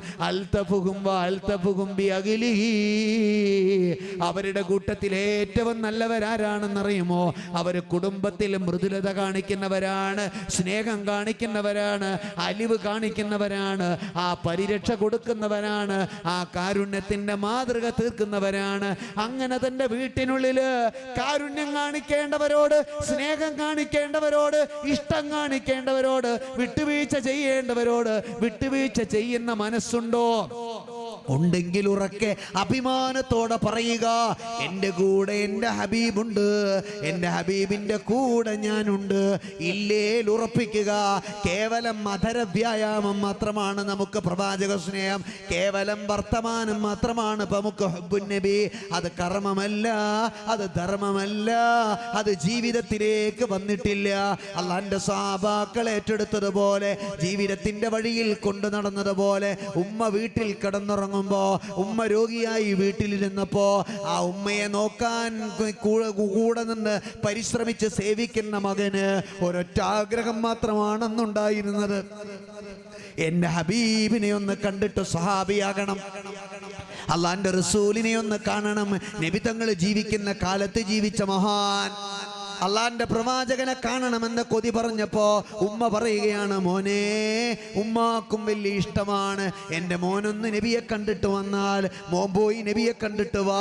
അവരുടെ കൂട്ടത്തിൽ ഏറ്റവും നല്ലവരാരാണെന്നറിയുമോ? അവർ കുടുംബത്തിൽ മൃദുലത കാണിക്കുന്നവരാണ്, സ്നേഹം കാണിക്കുന്നവരാണ്, അലിവ് കാണിക്കുന്നവരാണ്, ആ പരിരക്ഷ കൊടുക്കുന്നവരാണ്, ആ കാരുണ്യത്തിന്റെ മാതൃക തീർക്കുന്നവരാണ്. അങ്ങനെ തന്റെ വീട്ടിനുള്ളിൽ കാരുണ്യം കാണിക്കേണ്ടവരോട്, സ്നേഹം കാണിക്കേണ്ടവരോട്, ഇഷ്ടം കാണിക്കേണ്ടവരോട്, വിട്ടുവീഴ്ച ചെയ്യേണ്ടവരോട് വിട്ടുവീഴ്ച ചെയ്യുന്ന മനസ്സുണ്ടോ? ഉണ്ടെങ്കിൽ ഉറക്കെ അഭിമാനത്തോടെ പറയുക, എൻ്റെ കൂടെ എൻ്റെ ഹബീബുണ്ട്, എൻ്റെ ഹബീബിൻ്റെ കൂടെ ഞാനുണ്ട്. ഇല്ലേൽ ഉറപ്പിക്കുക. കേവലം അധര വ്യായാമം മാത്രമാണ് നമുക്ക് പ്രവാചക സ്നേഹം, കേവലം വർത്തമാനം മാത്രമാണ് നമുക്ക് ഹുബ്ബുൻ നബി. അത് കർമ്മമല്ല, അത് ധർമ്മമല്ല, അത് ജീവിതത്തിലേക്ക് വന്നിട്ടില്ല. അള്ളാന്റെ സ്വഹാബാക്കൾ ഏറ്റെടുത്തതുപോലെ, ജീവിതത്തിന്റെ വഴിയിൽ കൊണ്ടു നടന്നതുപോലെ, ഉമ്മ വീട്ടിൽ കിടന്നുറങ്ങും, ഉമ്മ രോഗിയായി വീട്ടിലിരുന്നപ്പോ ആ ഉമ്മയെ നോക്കാൻ കൂടെ നിന്ന് പരിശ്രമിച്ച് സേവിക്കുന്ന മകന് ഒരൊറ്റ ആഗ്രഹം മാത്രമാണെന്നുണ്ടായിരുന്നത്, എന്റെ ഹബീബിനെ ഒന്ന് കണ്ടിട്ട് സ്വഹാബിയാകണം, അള്ളാന്റെ റസൂലിനെ ഒന്ന് കാണണം. നബി തങ്ങൾ ജീവിക്കുന്ന കാലത്ത് ജീവിച്ച മഹാൻ, അള്ളാന്റെ പ്രവാചകനെ കാണണമെന്ന് കൊതി പറഞ്ഞപ്പോ ഉമ്മ പറയുകയാണ്, മോനെ, ഉമ്മാക്കും വലിയ ഇഷ്ടമാണ് എൻ്റെ മോനൊന്ന് നബിയെ കണ്ടിട്ട് വന്നാൽ, മോൻ പോയി നബിയെ കണ്ടിട്ട് വാ.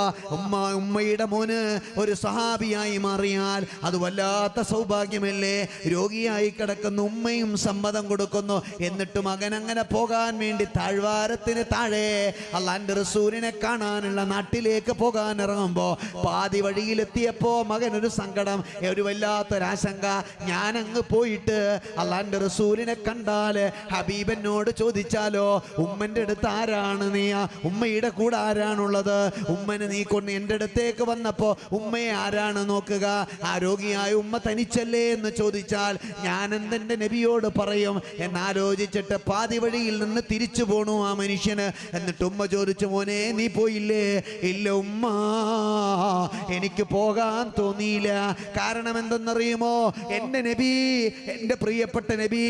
ഉമ്മയുടെ മോന് ഒരു സഹാബിയായി മാറിയാൽ അത് വല്ലാത്ത സൗഭാഗ്യമല്ലേ? രോഗിയായി കിടക്കുന്ന ഉമ്മയും സമ്മതം കൊടുക്കുന്നു. എന്നിട്ട് മകൻ അങ്ങനെ പോകാൻ വേണ്ടി താഴ്വാരത്തിന് താഴെ അള്ളാന്റെ റസൂലിനെ കാണാനുള്ള നാട്ടിലേക്ക് പോകാൻ ഇറങ്ങുമ്പോ പാതി വഴിയിലെത്തിയപ്പോ മകനൊരു സങ്കടം, ഒരു വല്ലാത്തൊരാശങ്ക. ഞാനങ്ങ് പോയിട്ട് അള്ളാന്റെ റസൂലിനെ കണ്ടാൽ ഹബീബനോട് ചോദിച്ചാലോ, ഉമ്മന്റെ അടുത്ത് ആരാണ് നീ? ഉമ്മയുടെ കൂടെ ആരാണുള്ളത്? ഉമ്മനെ നീ കൊണ്ട് എൻ്റെ അടുത്തേക്ക് വന്നപ്പോ ഉമ്മയെ ആരാണ് നോക്കുക? ആ രോഗിയായ ഉമ്മ തനിച്ചല്ലേ എന്ന് ചോദിച്ചാൽ ഞാൻ എന്തെൻ്റെ നബിയോട് പറയും എന്നാലോചിച്ചിട്ട് പാതി വഴിയിൽ നിന്ന് തിരിച്ചു പോണു ആ മനുഷ്യന്. എന്നിട്ട് ഉമ്മ ചോദിച്ചു, മോനെ നീ പോയില്ലേ? ഇല്ല ഉമ്മ, എനിക്ക് പോകാൻ തോന്നിയില്ല. കാരണം എന്തെന്നറിയുമോ? എൻ്റെ നബി, എൻ്റെ പ്രിയപ്പെട്ട നബി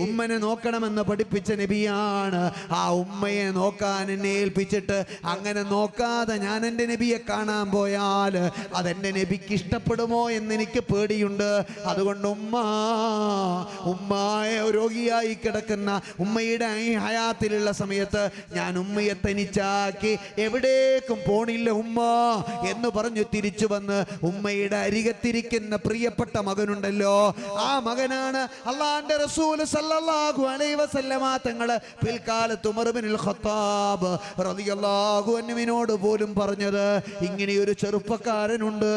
ഉമ്മനെ നോക്കണമെന്ന് പഠിപ്പിച്ച നബിയാണ്. ആ ഉമ്മയെ നോക്കാൻ എന്നെ ഏൽപ്പിച്ചിട്ട് അങ്ങനെ നോക്കാതെ ഞാൻ എൻ്റെ നബിയെ കാണാൻ പോയാൽ അതെൻ്റെ നബിക്ക് ഇഷ്ടപ്പെടുമോ എന്നെനിക്ക് പേടിയുണ്ട്. അതുകൊണ്ട് ഉമ്മയെ രോഗിയായി കിടക്കുന്ന ഉമ്മയുടെ ഈ ഹയാത്തിലുള്ള സമയത്ത് ഞാൻ ഉമ്മയെ തനിച്ചാക്കി എവിടേക്കും പോണില്ല ഉമ്മ എന്ന് പറഞ്ഞു തിരിച്ചു വന്ന് ഉമ്മയുടെ അരികത്തിരിക്കുന്ന പ്രിയപ്പെട്ട മകനുണ്ടല്ലോ, ആ മകനാണ് അള്ളാന്റെ റസൂൽ സല്ലല്ലാഹു അലൈഹി വസല്ലമ തങ്ങള് പിൽക്കാലത്ത് ഉമർ ഇബ്നുൽ ഖത്താബ് റളിയല്ലാഹു അൻഹുവിനോട് പോലും പറഞ്ഞത്, ഇങ്ങനെയൊരു ചെറുപ്പക്കാരനുണ്ട്,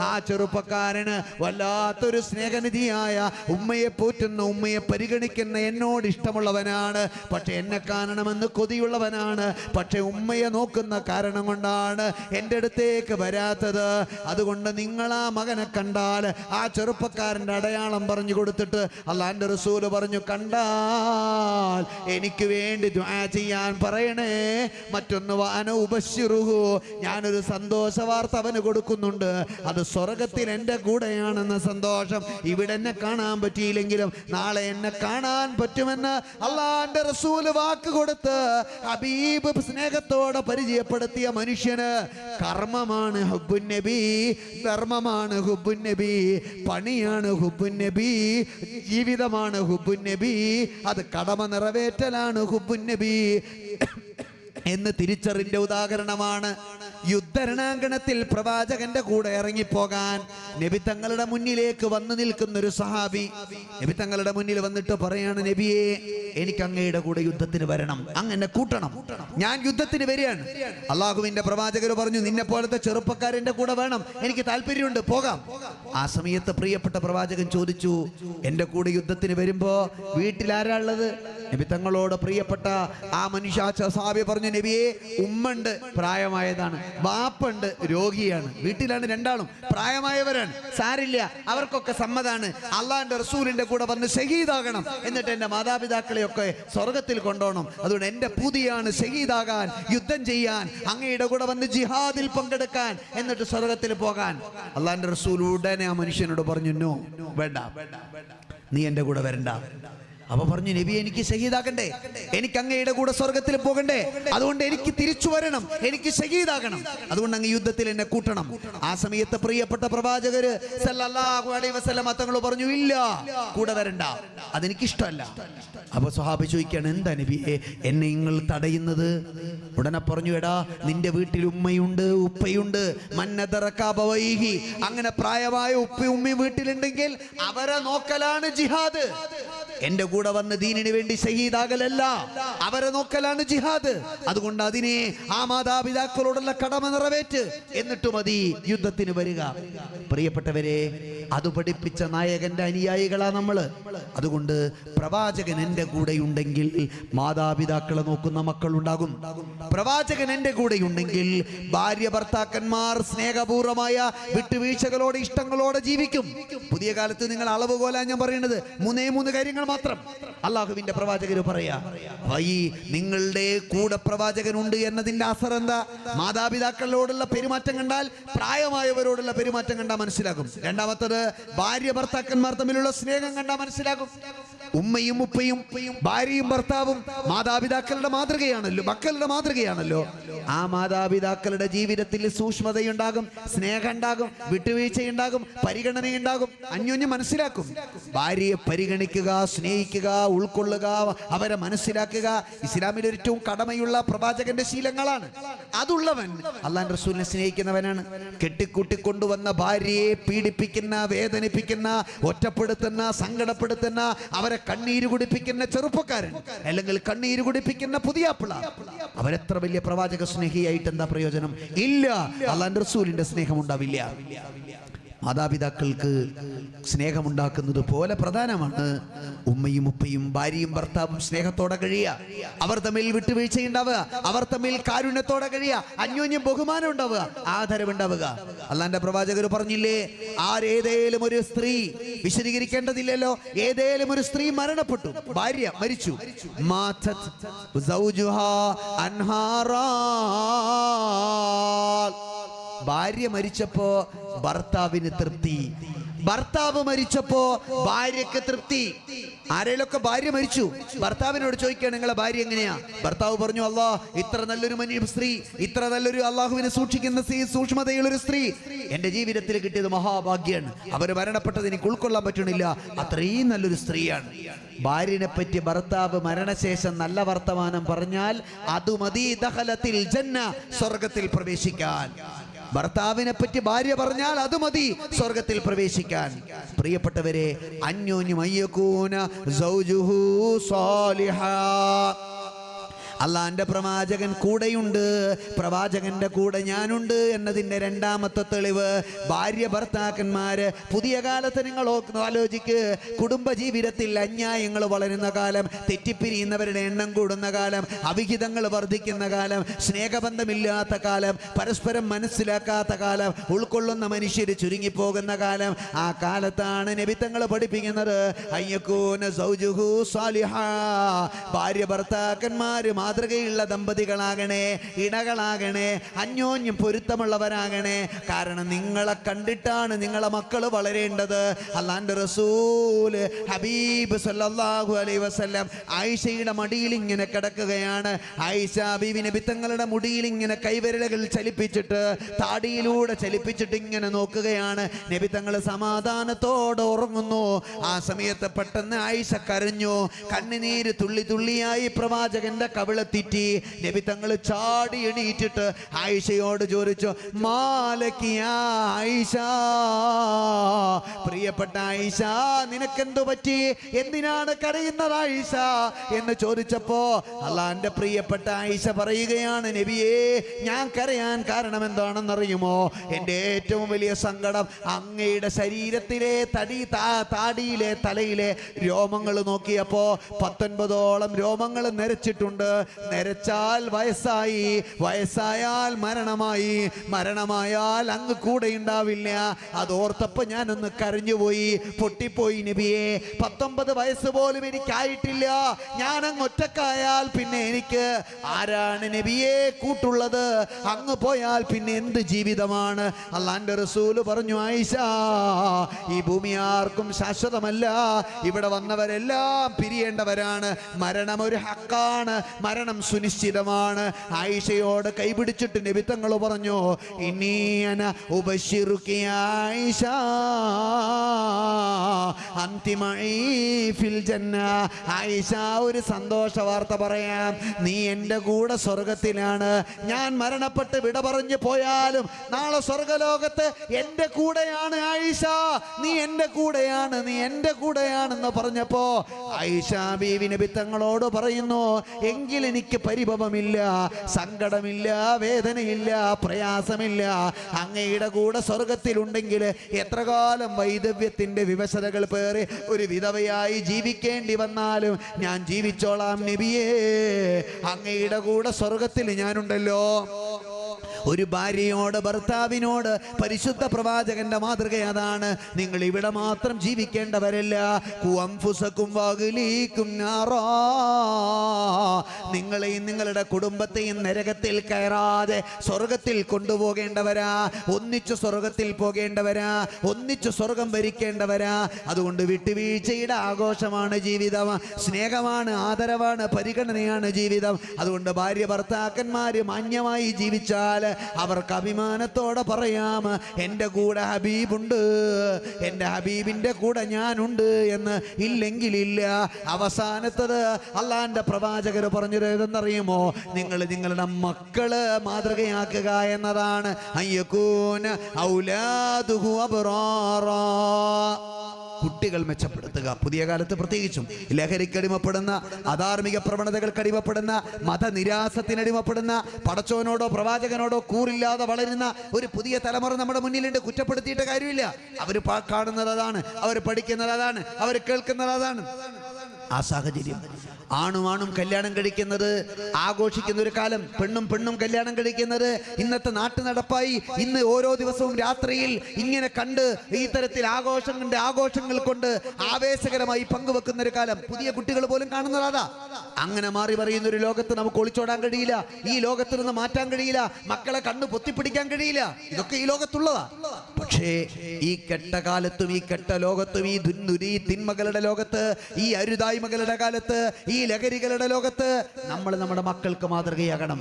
ആ ചെറുപ്പക്കാരന് വല്ലാത്തൊരു സ്നേഹനിധിയായ ഉമ്മയെ പോറ്റുന്ന, ഉമ്മയെ പരിഗണിക്കുന്ന, എന്നോട് ഇഷ്ടമുള്ളവനാണ്, പക്ഷെ എന്നെ കാണണമെന്ന് കൊതിയുള്ളവനാണ്, പക്ഷെ ഉമ്മയെ നോക്കുന്ന കാരണം കൊണ്ടാണ് എൻ്റെ അടുത്തേക്ക് വരാത്തത്. അതുകൊണ്ട് നിങ്ങൾ ആ മകനെ കണ്ടാൽ ആ ചെറുപ്പക്കാരൻ്റെ അടയാളം പറഞ്ഞു കൊടുത്തിട്ട് അള്ളാന്റെ റസൂൽ പറഞ്ഞു, കണ്ടാൽ എനിക്ക് വേണ്ടി ദുആ ചെയ്യാൻ പറയണേ. മറ്റൊന്ന് വാന ഉപശ്ശിറുഹു, ഞാനൊരു സന്തോഷ വാർത്ത അവന് കൊടുക്കുന്നുണ്ട്, അത് സ്വർഗത്തിൽ എൻ്റെ കൂടെയാണെന്ന സന്തോഷം. ഇവിടെ എന്നെ കാണാൻ പറ്റിയില്ലെങ്കിലും നാളെ എന്നെ കാണാൻ പറ്റുമെന്ന് അള്ളാന്റെ റസൂല് വാക്ക് കൊടുത്ത് ഹബീബ് സ്നേഹത്തോടെ പരിചയപ്പെടുത്തിയ മനുഷ്യന് കർമ്മമാണ് ഹുബ്ബുൻ നബി, ധർമ്മമാണ് ഹുബ്ബുൻ നബി, പണിയാണ് ഹുബ്ബുൻ നബി, ജീവിതമാണ് ഹുബ്ബുൻ നബി, അത് കടമ നിറവേറ്റലാണ് ഹുബ്ബുൻ നബി എന്ന് തിരിച്ചറിന്റെ ഉദാഹരണമാണ്. യുദ്ധരണാങ്കണത്തിൽ പ്രവാചകന്റെ കൂടെ ഇറങ്ങിപ്പോകാൻ നബി തങ്ങളുടെ മുന്നിലേക്ക് വന്നു നിൽക്കുന്ന ഒരു സഹാബി നബി തങ്ങളുടെ മുന്നിൽ വന്നിട്ട് പറയാണ്, നബിയെ, എനിക്ക് അങ്ങയുടെ കൂടെ യുദ്ധത്തിന് വരണം, അങ്ങനെ കൂട്ടണം, ഞാൻ യുദ്ധത്തിന് വരികയാണ്. അള്ളാഹുവിന്റെ പ്രവാചകർ പറഞ്ഞു, നിന്നെ പോലത്തെ ചെറുപ്പക്കാരന്റെ കൂടെ വേണം, എനിക്ക് താല്പര്യമുണ്ട്, പോകാം. ആ സമയത്ത് പ്രിയപ്പെട്ട പ്രവാചകൻ ചോദിച്ചു, എന്റെ കൂടെ യുദ്ധത്തിന് വരുമ്പോ വീട്ടിൽ ആരാ ഉള്ളത്? നബി തങ്ങളോട് പ്രിയപ്പെട്ട ആ മനുഷ്യ സഹാബി പറഞ്ഞു, നബിയെ, ഉമ്മണ്ട്, പ്രായമായതാണ്, ബാപ്പുണ്ട്, രോഗിയാണ്, വീട്ടിലാണ്, രണ്ടാളും പ്രായമായവരാണ്, സാരില്ല, അവർക്കൊക്കെ സമ്മതാണ്, അള്ളാന്റെ റസൂലിന്റെ കൂടെ വന്ന് ഷഹീദാകണം, എന്നിട്ട് എന്റെ മാതാപിതാക്കളെയൊക്കെ സ്വർഗത്തിൽ കൊണ്ടുപോകണം, അതുകൊണ്ട് എന്റെ പൂതിയാണ് ഷഹീദാകാൻ, യുദ്ധം ചെയ്യാൻ, അങ്ങയുടെ കൂടെ വന്ന് ജിഹാദിൽ പങ്കെടുക്കാൻ, എന്നിട്ട് സ്വർഗത്തിൽ പോകാൻ. അള്ളാന്റെ റസൂൽ ഉടനെ ആ മനുഷ്യനോട് പറഞ്ഞു, നോ, വേണ്ട, നീ എന്റെ കൂടെ വരണ്ട. അപ്പൊ പറഞ്ഞു, നബി, എനിക്ക് ഷഹീദാകണ്ടേ, എനിക്ക് അങ്ങയുടെ കൂടെ സ്വർഗത്തിൽ പോകണ്ടേ, അതുകൊണ്ട് എനിക്ക് തിരിച്ചു വരണം, എനിക്ക് ഷഹീദാകണം, അതുകൊണ്ട് അങ്ങ് യുദ്ധത്തിൽ എന്നെ കൂട്ടണം. ആ സമയത്ത് പ്രിയപ്പെട്ട പ്രവാചകര് സല്ലല്ലാഹു അലൈഹി വസല്ലം തങ്ങൾ പറഞ്ഞു, ഇല്ല, കൂടെ വരണ്ട, അതെനിക്കിഷ്ടമല്ല. അപ്പൊ സ്വഹാബി ചോദിക്കാണ്, എന്താ നബിയെ എന്നെ നിങ്ങൾ തടയുന്നത്? ഉടനെ പറഞ്ഞു, എടാ, നിന്റെ വീട്ടിൽ ഉമ്മയുണ്ട്, ഉപ്പയുണ്ട്, മന്നദറകാബവൈഹി, അങ്ങനെ പ്രായമായ ഉപ്പയും ഉമ്മയും വീട്ടിലുണ്ടെങ്കിൽ അവരെ നോക്കലാണ് ജിഹാദ്. എന്റെ കൂടെ വന്ന് ദീനിന് വേണ്ടി ഷഹീദാകലല്ല, അവരെ നോക്കലാണ് ജിഹാദ്. അതുകൊണ്ട് അതിനെ, ആ മാതാപിതാക്കളോടുള്ള കടമ നിറവേറ്റ്, എന്നിട്ട് മതി യുദ്ധത്തിന് വരിക. പ്രിയപ്പെട്ടവരെ, അത് പഠിപ്പിച്ച നായകന്റെ അനുയായികളാ നമ്മള്. അതുകൊണ്ട് പ്രവാചകൻ എന്റെ കൂടെയുണ്ടെങ്കിൽ മാതാപിതാക്കളെ നോക്കുന്ന മക്കളുണ്ടാകും. പ്രവാചകൻ എന്റെ കൂടെയുണ്ടെങ്കിൽ ഭാര്യ ഭർത്താക്കന്മാർ സ്നേഹപൂർവമായ വിട്ടുവീഴ്ചകളോടെ ഇഷ്ടങ്ങളോടെ ജീവിക്കും. പുതിയ കാലത്ത് നിങ്ങൾ അളവുകോലാ ഞാൻ പറയുന്നത്, 3 കാര്യങ്ങൾ മാത്രം. അള്ളാഹുവിന്റെ പ്രവാചകര് പറയാ, നിങ്ങളുടെ കൂടെ പ്രവാചകനുണ്ട് എന്നതിന്റെ അസർ എന്താ? മാതാപിതാക്കളോടുള്ള പെരുമാറ്റം കണ്ടാൽ, പ്രായമായവരോടുള്ള പെരുമാറ്റം കണ്ടാൽ മനസ്സിലാകും. രണ്ടാമത്തത്, ഭാര്യ ഭർത്താക്കന്മാർ തമ്മിലുള്ള സ്നേഹം കണ്ടാൽ മനസ്സിലാകും. ഉമ്മയും ഉപ്പയും ഭാര്യയും ഭർത്താവും മാതാപിതാക്കളുടെ മാതൃകയാണല്ലോ, മക്കളുടെ മാതൃകയാണല്ലോ. ആ മാതാപിതാക്കളുടെ ജീവിതത്തിൽ സൂക്ഷ്മതയുണ്ടാകും, സ്നേഹം ഉണ്ടാകും, വിട്ടുവീഴ്ചയുണ്ടാകും, പരിഗണനയുണ്ടാകും, അന്യോന്യം മനസ്സിലാക്കും. ഭാര്യയെ പരിഗണിക്കുക, സ്നേഹിക്കുക, ഉൾക്കൊള്ളുക, അവരെ മനസ്സിലാക്കുക ഇസ്ലാമിൽ ഏറ്റവും കടമയുള്ള പ്രവാചകന്റെ ശീലങ്ങളാണ്. അതുള്ളവൻ അള്ളാഹുവിന്റെ റസൂലിനെ സ്നേഹിക്കുന്നവനാണ്. കെട്ടിക്കൂട്ടി കൊണ്ടുവന്ന ഭാര്യയെ പീഡിപ്പിക്കുന്ന, വേദനിപ്പിക്കുന്ന, ഒറ്റപ്പെടുത്തുന്ന, സങ്കടപ്പെടുത്തുന്ന, അവരെ കണ്ണീര് കുടിപ്പിക്കുന്ന ചെറുപ്പക്കാരൻ, അല്ലെങ്കിൽ കണ്ണീര് കുടിപ്പിക്കുന്ന പുതിയാപ്പിള, അവരെത്ര വലിയ പ്രവാചക സ്നേഹിയായിട്ട് എന്താ പ്രയോജനം? ഇല്ല, അള്ളാഹുവിന്റെ റസൂലിന്റെ സ്നേഹം ഉണ്ടാവില്ല. മാതാപിതാക്കൾക്ക് സ്നേഹമുണ്ടാക്കുന്നത് പോലെ പ്രധാനമാണ് ഉമ്മയും ഉപ്പയും ഭാര്യയും ഭർത്താവും സ്നേഹത്തോടെ കഴിയുക, അവർ തമ്മിൽ വിട്ടുവീഴ്ചയുണ്ടാവുക, അവർ തമ്മിൽ കാരുണ്യത്തോടെ കഴിയുക, അന്യോന്യം ബഹുമാനം ഉണ്ടാവുക, ആദരവുണ്ടാവുക. അള്ളാന്റെ പ്രവാചകർ പറഞ്ഞില്ലേ, ആരേതേലും ഒരു സ്ത്രീ, വിശദീകരിക്കേണ്ടതില്ലല്ലോ, ഏതേലും ഒരു സ്ത്രീ മരണപ്പെട്ടു, ഭാര്യ മരിച്ചു, ഭാര്യ മരിച്ചപ്പോ ഭർത്താവിന് തൃപ്തി, ഭർത്താവ് മരിച്ചപ്പോ ഭാര്യക്ക് തൃപ്തി. ആരെയൊക്കെ ഭാര്യ മരിച്ചു, ഭർത്താവിനോട് ചോദിക്കുകയാണ്, നിങ്ങളെ ഭാര്യ എങ്ങനെയാ? ഭർത്താവ് പറഞ്ഞു, അല്ലാഹ്, ഇത്ര നല്ലൊരു സ്ത്രീ, ഇത്ര നല്ലൊരു അള്ളാഹുവിനെ സൂക്ഷിക്കുന്ന സൂക്ഷ്മതയുള്ളൊരു സ്ത്രീ എന്റെ ജീവിതത്തിൽ കിട്ടിയത് മഹാഭാഗ്യാണ്, അവര് മരണപ്പെട്ടത് എനിക്ക് ഉൾക്കൊള്ളാൻ പറ്റണില്ല, അത്രയും നല്ലൊരു സ്ത്രീയാണ്. ഭാര്യനെ പറ്റി ഭർത്താവ് മരണശേഷം നല്ല വർത്തമാനം പറഞ്ഞാൽ അത് മതി, ദഖലത്തിൽ ജന്ന, സ്വർഗത്തിൽ പ്രവേശിക്കാൻ. ഭർത്താവിനെ പറ്റി ഭാര്യ പറഞ്ഞാൽ അത് മതി സ്വർഗത്തിൽ പ്രവേശിക്കാൻ. പ്രിയപ്പെട്ടവരെ, അന്യോന്യം അയ്യകൂന സൗജുഹു സാലിഹാ, അള്ളാന്റെ പ്രവാചകൻ കൂടെയുണ്ട്, പ്രവാചകന്റെ കൂടെ ഞാനുണ്ട് എന്നതിൻ്റെ രണ്ടാമത്തെ തെളിവ് ഭാര്യ ഭർത്താക്കന്മാര്. പുതിയ കാലത്ത് നിങ്ങൾ ആലോചിക്ക്, കുടുംബജീവിതത്തിൽ അന്യായങ്ങൾ വളരുന്ന കാലം, തെറ്റിപ്പിരിയുന്നവരുടെ എണ്ണം കൂടുന്ന കാലം, അവിഹിതങ്ങൾ വർദ്ധിക്കുന്ന കാലം, സ്നേഹബന്ധമില്ലാത്ത കാലം, പരസ്പരം മനസ്സിലാക്കാത്ത കാലം, ഉൾക്കൊള്ളുന്ന മനുഷ്യർ ചുരുങ്ങിപ്പോകുന്ന കാലം. ആ കാലത്താണ് നബി തങ്ങൾ പഠിപ്പിക്കുന്നത്, അയ്യകൂന സൗജുഹു സാലിഹാ, ഭാര്യ ഭർത്താക്കന്മാര് മാതൃകയുള്ള ദമ്പതികളാകണേ, ഇണകളാകണേ, അന്യോന്യം പൊരുത്തമുള്ളവരാകണേ. കാരണം നിങ്ങളെ കണ്ടിട്ടാണ് നിങ്ങളെ മക്കൾ വളരേണ്ടത്. അല്ലാഹുവിന്റെ റസൂല് ഹബീബ് സല്ലല്ലാഹു അലൈഹി വസല്ലം ആയിഷയുടെ മടിയിൽ ഇങ്ങനെ കിടക്കുകയാണ്. ആയിഷ ബീവി നബി തങ്ങളുടെ മുടിയിൽ ഇങ്ങനെ കൈവിരലുകൾ ചലിപ്പിച്ചിട്ട്, താടിയിലൂടെ ചലിപ്പിച്ചിട്ട് ഇങ്ങനെ നോക്കുകയാണ്. നബി തങ്ങൾ സമാധാനത്തോടെ ഉറങ്ങുന്നു. ആ സമയത്ത് പെട്ടെന്ന് ആയിഷ കരഞ്ഞു. കണ്ണുനീര് തുള്ളി തുള്ളിയായി പ്രവാചകന്റെ കവിള കവിള് തെറ്റി. നബി തങ്ങൾ ചാടി എണീറ്റിട്ട് ആയിഷയോട് ചോദിച്ചു, മാലക്കിയ ആയിഷ, പ്രിയപ്പെട്ട ആയിഷ, നിനക്കെന്തു പറ്റി? എന്തിനാണ് കരയുന്നത് ആയിഷ എന്ന് ചോദിച്ചപ്പോ അള്ളാന്റെ പ്രിയപ്പെട്ട ആയിഷ പറയുകയാണ്, നബിയേ, ഞാൻ കരയാൻ കാരണം എന്താണെന്നറിയുമോ? എൻ്റെ ഏറ്റവും വലിയ സങ്കടം അങ്ങയുടെ ശരീരത്തിലെ താടിയിലെ തലയിലെ രോമങ്ങൾ നോക്കിയപ്പോ 19ഓളം രോമങ്ങൾ നരച്ചിട്ടുണ്ട്. നരച്ചാൽ വയസ്സായി, വയസ്സായാൽ മരണമായി, മരണമായാൽ അങ്ങ് കൂടെ ഉണ്ടാവില്ല. അതോർത്തപ്പോ ഞാനൊന്ന് കരഞ്ഞുപോയി, പൊട്ടിപ്പോയി നബിയെ. 19 വയസ്സ് പോലും എനിക്കായിട്ടില്ല. ഞാൻ അങ്ങ് ഒറ്റക്കായാൽ പിന്നെ എനിക്ക് ആരാണ് നബിയെ കൂട്ടുള്ളത്? അങ്ങ് പോയാൽ പിന്നെ എന്ത് ജീവിതമാണ്? അള്ളാന്റെ റസൂല് പറഞ്ഞു, ആയിഷ, ഈ ഭൂമി ആർക്കും ശാശ്വതമല്ല. ഇവിടെ വന്നവരെല്ലാം പിരിയേണ്ടവരാണ്. മരണം ഒരു ഹക്കാണ്, മരണം സുനിശ്ചിതമാണ്. ആയിഷയോട് കൈപിടിച്ചിട്ട് നബി തങ്ങൾ പറഞ്ഞു, ഇനിയന ഉബശ്ശിറുകി ആയിഷ അന്തിമഈ ഫിൽ ജന്ന. ആയിഷ, ഒരു സന്തോഷ വാർത്ത പറയാം, നീ എൻ്റെ കൂടെ സ്വർഗത്തിലാണ്. ഞാൻ മരണപ്പെട്ട് വിട പറഞ്ഞു പോയാലും നാളെ സ്വർഗലോകത്ത് എൻ്റെ കൂടെയാണ് ആയിഷ. നീ എൻ്റെ കൂടെയാണ്, നീ എൻ്റെ കൂടെയാണെന്ന് പറഞ്ഞപ്പോ ആയിഷ ബീവി നബി തങ്ങളോട് പറയുന്നു, എങ്കിൽ എനിക്ക് പരിഭവമില്ല, സങ്കടമില്ല, വേദനയില്ല, പ്രയാസമില്ല. അങ്ങയുടെ കൂടെ സ്വർഗത്തിലുണ്ടെങ്കിൽ എത്ര കാലം വൈദവ്യത്തിന്റെ വിവശതകൾ പേറി ഒരു വിധവയായി ജീവിക്കേണ്ടി വന്നാലും ഞാൻ ജീവിച്ചോളാം നബിയേ. അങ്ങയുടെ കൂടെ സ്വർഗത്തിൽ ഞാനുണ്ടല്ലോ. ഒരു ഭാര്യയോട്, ഭർത്താവിനോട് പരിശുദ്ധ പ്രവാചകന്റെ മാതൃക അതാണ്. നിങ്ങൾ ഇവിടെ മാത്രം ജീവിക്കേണ്ടവരല്ല. നിങ്ങളെയും നിങ്ങളുടെ കുടുംബത്തെയും നരകത്തിൽ കയറാതെ സ്വർഗത്തിൽ കൊണ്ടുപോകേണ്ടവരാ, ഒന്നിച്ചു സ്വർഗത്തിൽ പോകേണ്ടവരാ, ഒന്നിച്ചു സ്വർഗം ഭരിക്കേണ്ടവരാ. അതുകൊണ്ട് വിട്ടുവീഴ്ചയുടെ ആഘോഷമാണ് ജീവിതം, സ്നേഹമാണ്, ആദരവാണ്, പരിഗണനയാണ് ജീവിതം. അതുകൊണ്ട് ഭാര്യ ഭർത്താക്കന്മാര് മാന്യമായി ജീവിച്ചാൽ അവർക്ക് അഭിമാനത്തോടെ പറയാം, എൻ്റെ കൂടെ ഹബീബുണ്ട്, എൻ്റെ ഹബീബിൻ്റെ കൂടെ ഞാനുണ്ട് എന്ന്. ഇല്ലെങ്കിലില്ല. അവസാനത്തത് അള്ളാന്റെ പ്രവാചകർ പറഞ്ഞത് ഏതെന്നറിയുമോ? നിങ്ങൾ നിങ്ങളുടെ മക്കള് മാതൃകയാക്കുക എന്നതാണ്. അയ്യകൂന ഔലാദുഹു അബ്റാറാ. കുട്ടികൾ മെച്ചപ്പെടുത്തുക. പുതിയ കാലത്ത് പ്രത്യേകിച്ചും ലഹരിക്കടിമപ്പെടുന്ന, അധാർമിക പ്രവണതകൾക്കടിമപ്പെടുന്ന, മതനിരാസത്തിനടിമപ്പെടുന്ന, പടച്ചോനോടോ പ്രവാചകനോടോ കൂറില്ലാതെ വളരുന്ന ഒരു പുതിയ തലമുറ നമ്മുടെ മുന്നിലുണ്ട്. കുറ്റപ്പെടുത്തിയിട്ട് കാര്യമില്ല. അവർ കാണുന്നത് അതാണ്, അവർ പഠിക്കുന്നത് അതാണ്, അവർ കേൾക്കുന്നത് അതാണ്. ആ സാഹചര്യം ആണും കല്യാണം കഴിക്കുന്നത് ആഘോഷിക്കുന്ന ഒരു കാലം, പെണ്ണും കല്യാണം കഴിക്കുന്നത് ഇന്നത്തെ നാട്ടു നടപ്പായി. ഇന്ന് ഓരോ ദിവസവും രാത്രിയിൽ ഇങ്ങനെ കണ്ട് ഈ തരത്തിൽ ആഘോഷങ്ങൾ കൊണ്ട് ആവേശകരമായി പങ്കുവെക്കുന്ന ഒരു കാലം പുതിയ കുട്ടികൾ പോലും കാണുന്നതാ. അങ്ങനെ മാറി പറയുന്ന ഒരു ലോകത്ത് നമുക്ക് ഒളിച്ചോടാൻ കഴിയില്ല. ഈ ലോകത്ത് നിന്ന് മാറ്റാൻ കഴിയില്ല. മക്കളെ കണ്ണു പൊത്തിപ്പിടിക്കാൻ കഴിയില്ല. ഇതൊക്കെ ഈ ലോകത്തുള്ളതാ. പക്ഷേ ഈ കെട്ട കാലത്തും ഈ കെട്ട ലോകത്തും ഈ തിന്മകളുടെ ലോകത്ത്, ഈ അരുതായ്മകളുടെ കാലത്ത്, ഈ ലഹരികളുടെ ലോകത്ത് നമ്മൾ നമ്മുടെ മക്കൾക്ക് മാതൃകയാകണം.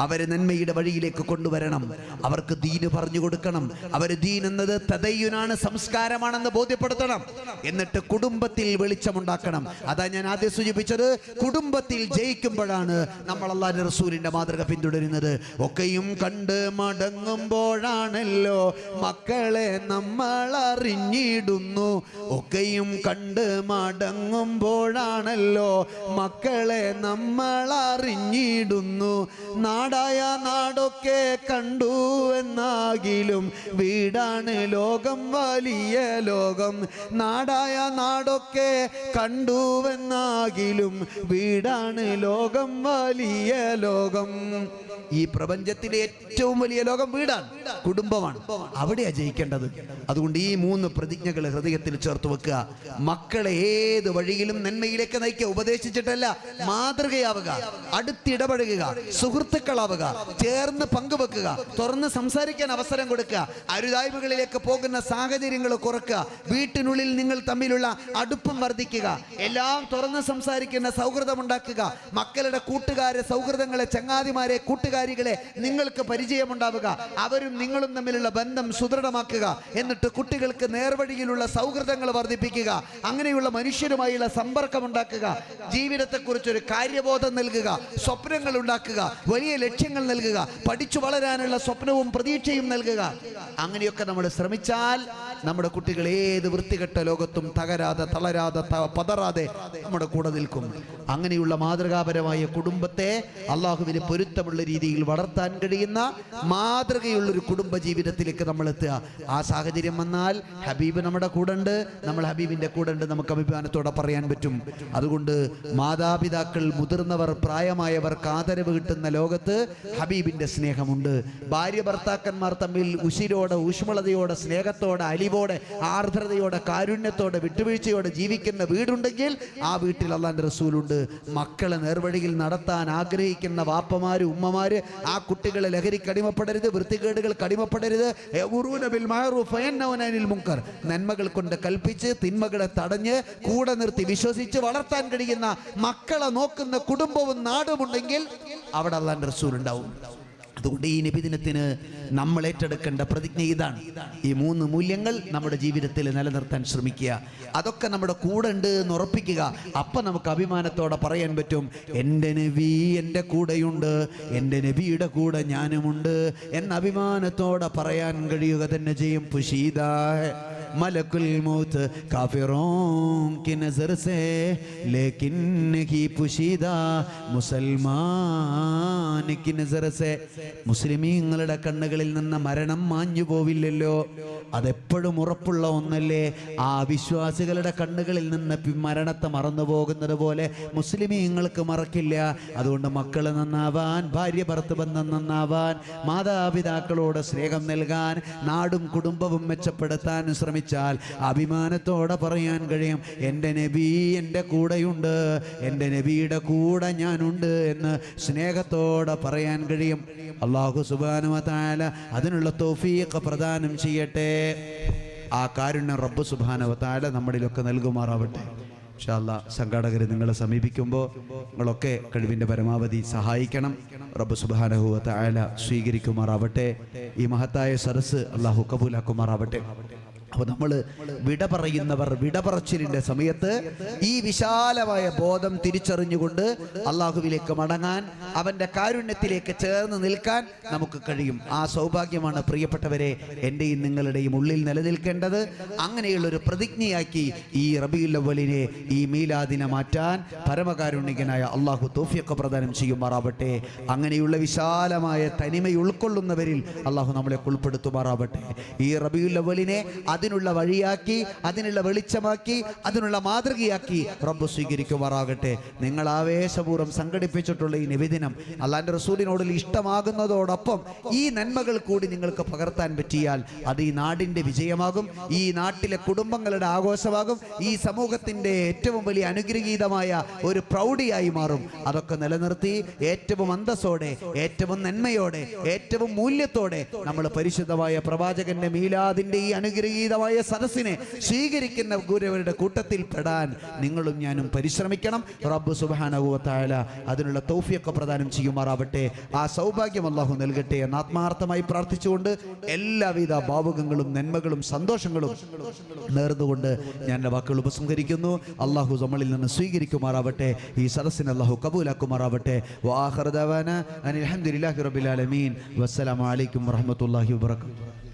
അവരെ നന്മയുടെ വഴിയിലേക്ക് കൊണ്ടുവരണം. അവർക്ക് ദീന് പറഞ്ഞു കൊടുക്കണം. അവർ ദീൻ എന്നത് തദയ്യുനാണ്, സംസ്കാരമാണെന്ന് ബോധ്യപ്പെടുത്തണം. എന്നിട്ട് കുടുംബത്തിൽ വെളിച്ചമുണ്ടാക്കണം. അതാ ഞാൻ ആദ്യം സൂചിപ്പിച്ചത്. കുടുംബത്തിൽ ജയിക്കുമ്പോഴാണ് നമ്മൾ അല്ലാഹുവിന്റെ റസൂലിന്റെ മാതൃക പിന്തുടരുന്നത്. ഒക്കെയും കണ്ട് മടങ്ങുമ്പോഴാണല്ലോ മക്കളെ നമ്മൾ അറിഞ്ഞിടുന്നു. ഒക്കെയും കണ്ട് മടങ്ങുമ്പോഴാണല്ലോ മക്കളെ നമ്മൾ അറിഞ്ഞിടുന്നു. നാടായ നാടൊക്കെ കണ്ടു എന്നാകിലും വീടാണ് ലോകം, വലിയ ലോകം. നാടായ നാടൊക്കെ കണ്ടുവെന്നാകിലും വീടാണ് ലോകം, വലിയ ലോകം. ഈ പ്രപഞ്ചത്തിലെ ഏറ്റവും വലിയ ലോകം വീടാണ്, കുടുംബമാണ്. അവിടെയാ ജയിക്കേണ്ടത്. അതുകൊണ്ട് ഈ 3 പ്രതിജ്ഞകൾ ഹൃദയത്തിൽ ചേർത്ത് വെക്കുക. മക്കളെ ഏത് വഴിയിലും നന്മയിലേക്ക് നയിക്കുക. ഉപദേശിച്ചിട്ടല്ല, മാതൃകയാവുക, അടുത്തിടപഴകുക, സുഹൃത്തുക്കളാവുക, ചേർന്ന് പങ്കുവെക്കുക, തുറന്ന് സംസാരിക്കാൻ അവസരം കൊടുക്കുക, അരുതായ്മകളിലേക്ക് പോകുന്ന സാഹചര്യങ്ങൾ കുറക്കുക, വീട്ടിനുള്ളിൽ നിങ്ങൾ തമ്മിലുള്ള അടുപ്പം വർദ്ധിക്കുക, എല്ലാം തുറന്ന് സംസാരിക്കുന്ന സൗഹൃദമുണ്ടാക്കുക, മക്കളുടെ കൂട്ടുകാരെ, സൗഹൃദങ്ങളെ, ചങ്ങാതിമാരെ, കൂട്ടുകാരികളെ നിങ്ങൾക്ക് പരിചയമുണ്ടാവുക, അവരും നിങ്ങളും തമ്മിലുള്ള ബന്ധം സുദൃഢമാക്കുക. എന്നിട്ട് കുട്ടികൾക്ക് നേർവഴിയിലുള്ള സൗഹൃദങ്ങൾ വർദ്ധിപ്പിക്കുക. അങ്ങനെയുള്ള മനുഷ്യരുമായുള്ള സമ്പർക്കം ഉറക്കമുണ്ടാക്കുക, ജീവിതത്തെക്കുറിച്ചൊരു കാര്യബോധം നൽകുക, സ്വപ്നങ്ങൾ ഉണ്ടാക്കുക, വലിയ ലക്ഷ്യങ്ങൾ നൽകുക, പഠിച്ചു വളരാനുള്ള സ്വപ്നവും പ്രതീക്ഷയും നൽകുക. അങ്ങനെയൊക്കെ നമ്മൾ ശ്രമിച്ചാൽ നമ്മുടെ കുട്ടികൾ ഏത് വൃത്തികെട്ട ലോകത്തും തകരാതെ, തളരാതെ, പതറാതെ നമ്മുടെ കൂടെ നിൽക്കും. അങ്ങനെയുള്ള മാതൃകാപരമായ കുടുംബത്തെ അള്ളാഹുവിന് പൊരുത്തമുള്ള രീതിയിൽ വളർത്താൻ കഴിയുന്ന മാതൃകയുള്ളൊരു കുടുംബ ജീവിതത്തിലേക്ക് നമ്മൾ എത്തുക. ആ സാഹചര്യം വന്നാൽ ഹബീബ് നമ്മുടെ കൂടെ ഉണ്ട്, നമ്മൾ ഹബീബിന്റെ കൂടെ ഉണ്ട്, നമുക്ക് അഭിമാനത്തോടെ പറയാൻ പറ്റും. അതുകൊണ്ട് മാതാപിതാക്കൾ, മുതിർന്നവർ, പ്രായമായവർക്ക് ആദരവ് കിട്ടുന്ന ലോകത്ത് ഹബീബിന്റെ സ്നേഹമുണ്ട്. ഭാര്യ ഭർത്താക്കന്മാർ തമ്മിൽ ഉശിരോടെ, ഊഷ്മളതയോടെ, സ്നേഹത്തോടെ, അലിവോടെ, ആർദ്രതയോടെ, കാരുണ്യത്തോടെ, വിട്ടുവീഴ്ചയോടെ ജീവിക്കുന്ന വീടുണ്ടെങ്കിൽ ആ വീട്ടിൽ അല്ലാഹുവിന്റെ റസൂലുണ്ട്. മക്കളെ നേർവഴിയിൽ നടത്താൻ ആഗ്രഹിക്കുന്ന വാപ്പമാര്, ഉമ്മമാര് ആ കുട്ടികളെ ലഹരിക്ക് അടിമപ്പെടരുത്, വൃത്തികേടുകൾക്ക് അടിമപ്പെടരുത്. നന്മകൾ കൊണ്ട് കൽപ്പിച്ച് തിന്മകളെ തടഞ്ഞ് കൂടെ നിർത്തി വിശ്വസിച്ച് വളർത്താൻ കഴിയുന്ന മക്കളെ നോക്കുന്ന കുടുംബവും നാടുമുണ്ടെങ്കിൽ അവിടെ അല്ലാഹുവിന്റെ റസൂൽ ഉണ്ടാവും. അതുകൊണ്ട് ഈ നബിദിനത്തിന് നമ്മൾ ഏറ്റെടുക്കേണ്ട പ്രതിജ്ഞ ഇതാണ്. ഈ 3 മൂല്യങ്ങൾ നമ്മുടെ ജീവിതത്തിൽ നിലനിർത്താൻ ശ്രമിക്കുക. അതൊക്കെ നമ്മുടെ കൂടെ ഉണ്ട് എന്ന് ഉറപ്പിക്കുക. അപ്പം നമുക്ക് അഭിമാനത്തോടെ പറയാൻ പറ്റും, എൻ്റെ നബി എൻ്റെ കൂടെയുണ്ട്, എൻ്റെ നബിയുടെ കൂടെ ഞാനുമുണ്ട് എന്ന അഭിമാനത്തോടെ പറയാൻ കഴിയുക തന്നെ ചെയ്യും. പുഷീദാ मलकुल मौत काफिरों की नजर से लेकिन नहीं पुशीदा മുസൽമാൻ की नजर से. മുസ്ലിമീങ്ങളുടെ കണ്ണുകളിൽ നിന്ന് മരണം മാഞ്ഞു പോവില്ലല്ലോ, അതെപ്പോഴും ഉറപ്പുള്ള ഒന്നല്ലേ. ആ വിശ്വാസികളുടെ കണ്ണുകളിൽ നിന്ന് മരണത്തെ മറന്നു പോകുന്നത് പോലെ മുസ്ലിമീങ്ങൾക്ക് മറക്കില്ല. അതുകൊണ്ട് മക്കൾ നന്നാവാൻ, ഭാര്യ ഭർത്തൃ ബന്ധം നന്നാവാൻ, മാതാപിതാക്കളോട് സ്നേഹം നൽകാൻ, നാടും കുടുംബവും മെച്ചപ്പെടുത്താൻ ശ്രമിച്ചാൽ അഭിമാനത്തോടെ പറയാൻ കഴിയും, എൻ്റെ നബി എൻ്റെ കൂടെയുണ്ട്, എൻ്റെ നബിയുടെ കൂടെ ഞാനുണ്ട് എന്ന് സ്നേഹത്തോടെ പറയാൻ കഴിയും. അല്ലാഹു സുബ്ഹാനഹു വ തആല അതിനുള്ള തൗഫീഖ് പ്രദാനം ചെയ്യട്ടെ. ആ കാരുണ്യം റബ്ബ് സുബ്ഹാനഹു വ തആല നമ്മളിലൊക്കെ നൽകുമാറാവട്ടെ. ഇൻഷാ അല്ലാഹ് സംഘാടകർ നിങ്ങളെ സമീപിക്കുമ്പോൾ നിങ്ങളൊക്കെ കഴിവിൻ്റെ പരമാവധി സഹായിക്കണം. റബ്ബ് സുബ്ഹാനഹു വ തആല സ്വീകരിക്കുമാറാവട്ടെ. ഈ മഹത്തായ സദസ്സ് അല്ലാഹു കബൂലാക്കുമാറാവട്ടെ. അപ്പോൾ നമ്മൾ വിട പറയുന്നവർ വിടപറച്ചിലിൻ്റെ സമയത്ത് ഈ വിശാലമായ ബോധം തിരിച്ചറിഞ്ഞുകൊണ്ട് അള്ളാഹുവിലേക്ക് മടങ്ങാൻ, അവൻ്റെ കാരുണ്യത്തിലേക്ക് ചേർന്ന് നിൽക്കാൻ നമുക്ക് കഴിയും. ആ സൗഭാഗ്യമാണ് പ്രിയപ്പെട്ടവരെ എൻ്റെയും നിങ്ങളുടെയും ഉള്ളിൽ നിലനിൽക്കേണ്ടത്. അങ്ങനെയുള്ളൊരു പ്രതിജ്ഞയാക്കി ഈ റബീഉൽ അവ്വലിനെ, ഈ മീലാദിനെ മാറ്റാൻ പരമകാരുണ്യകനായ അള്ളാഹു തൗഫീഖ് പ്രദാനം ചെയ്യുമാറാവട്ടെ. അങ്ങനെയുള്ള വിശാലമായ തനിമ ഉൾക്കൊള്ളുന്നവരിൽ അള്ളാഹു നമ്മളെ ഉൾപ്പെടുത്തുമാറാവട്ടെ. ഈ റബീഉൽ അവ്വലിനെ അതിനുള്ള വഴിയാക്കി, അതിനുള്ള വെളിച്ചമാക്കി, അതിനുള്ള മാതൃകയാക്കി റബ്ബ് സ്വീകരിക്കുമാറാകട്ടെ. നിങ്ങൾ ആവേശപൂർവ്വം സംഘടിപ്പിച്ചിട്ടുള്ള ഈ നിവേദനം അല്ലാഹുവിന്റെ റസൂലിനോട് ഇഷ്ടമാകുന്നതോടൊപ്പം ഈ നന്മകൾ കൂടി നിങ്ങൾക്ക് പകർത്താൻ പറ്റിയാൽ അത് ഈ നാടിൻ്റെ വിജയമാകും, ഈ നാട്ടിലെ കുടുംബങ്ങളുടെ ആഘോഷമാകും, ഈ സമൂഹത്തിൻ്റെ ഏറ്റവും വലിയ അനുഗ്രഹീതമായ ഒരു പ്രൗഢിയായി മാറും. അതൊക്കെ നിലനിർത്തി ഏറ്റവും അന്തസ്സോടെ, ഏറ്റവും നന്മയോടെ, ഏറ്റവും മൂല്യത്തോടെ നമ്മൾ പരിശുദ്ധമായ പ്രവാചകന്റെ മീലാദിൻ്റെ ഈ അനുഗ്രഹീതമായ സദസ്സിനെ സ്വീകരിക്കുന്ന ഗുരുവരുടെ കൂട്ടത്തിൽ പെടാൻ നിങ്ങളും ഞാനും പരിശ്രമിക്കണം. റബ്ബ് സുബ്ഹാനഹു വ തആല അതിനുള്ള തൗഫീഖ് പ്രദാനം ചെയ്യുമാറാവട്ടെ. ആ സൗഭാഗ്യം അല്ലാഹു നൽകട്ടെ എന്ന് ആത്മാർത്ഥമായി പ്രാർത്ഥിച്ചുകൊണ്ട് എല്ലാവിധ ഭാവുകങ്ങളും നന്മകളും സന്തോഷങ്ങളും നേർന്നുകൊണ്ട് ഞാൻ എൻ്റെ വാക്കുകൾ ഉപസംഹരിക്കുന്നു. അല്ലാഹു നമ്മളിൽ നിന്ന് സ്വീകരിക്കുമാറാവട്ടെ. ഈ സദസ്സിനെ അല്ലാഹു കബൂലാക്കുമാറാവട്ടെ. വആഖിറു ദഅവാനാ അനിൽ ഹംദുലില്ലാഹി റബ്ബിൽ ആലമീൻ. വസ്സലാമു അലൈക്കും വറഹ്മത്തുള്ളാഹി വബറകാതുഹു.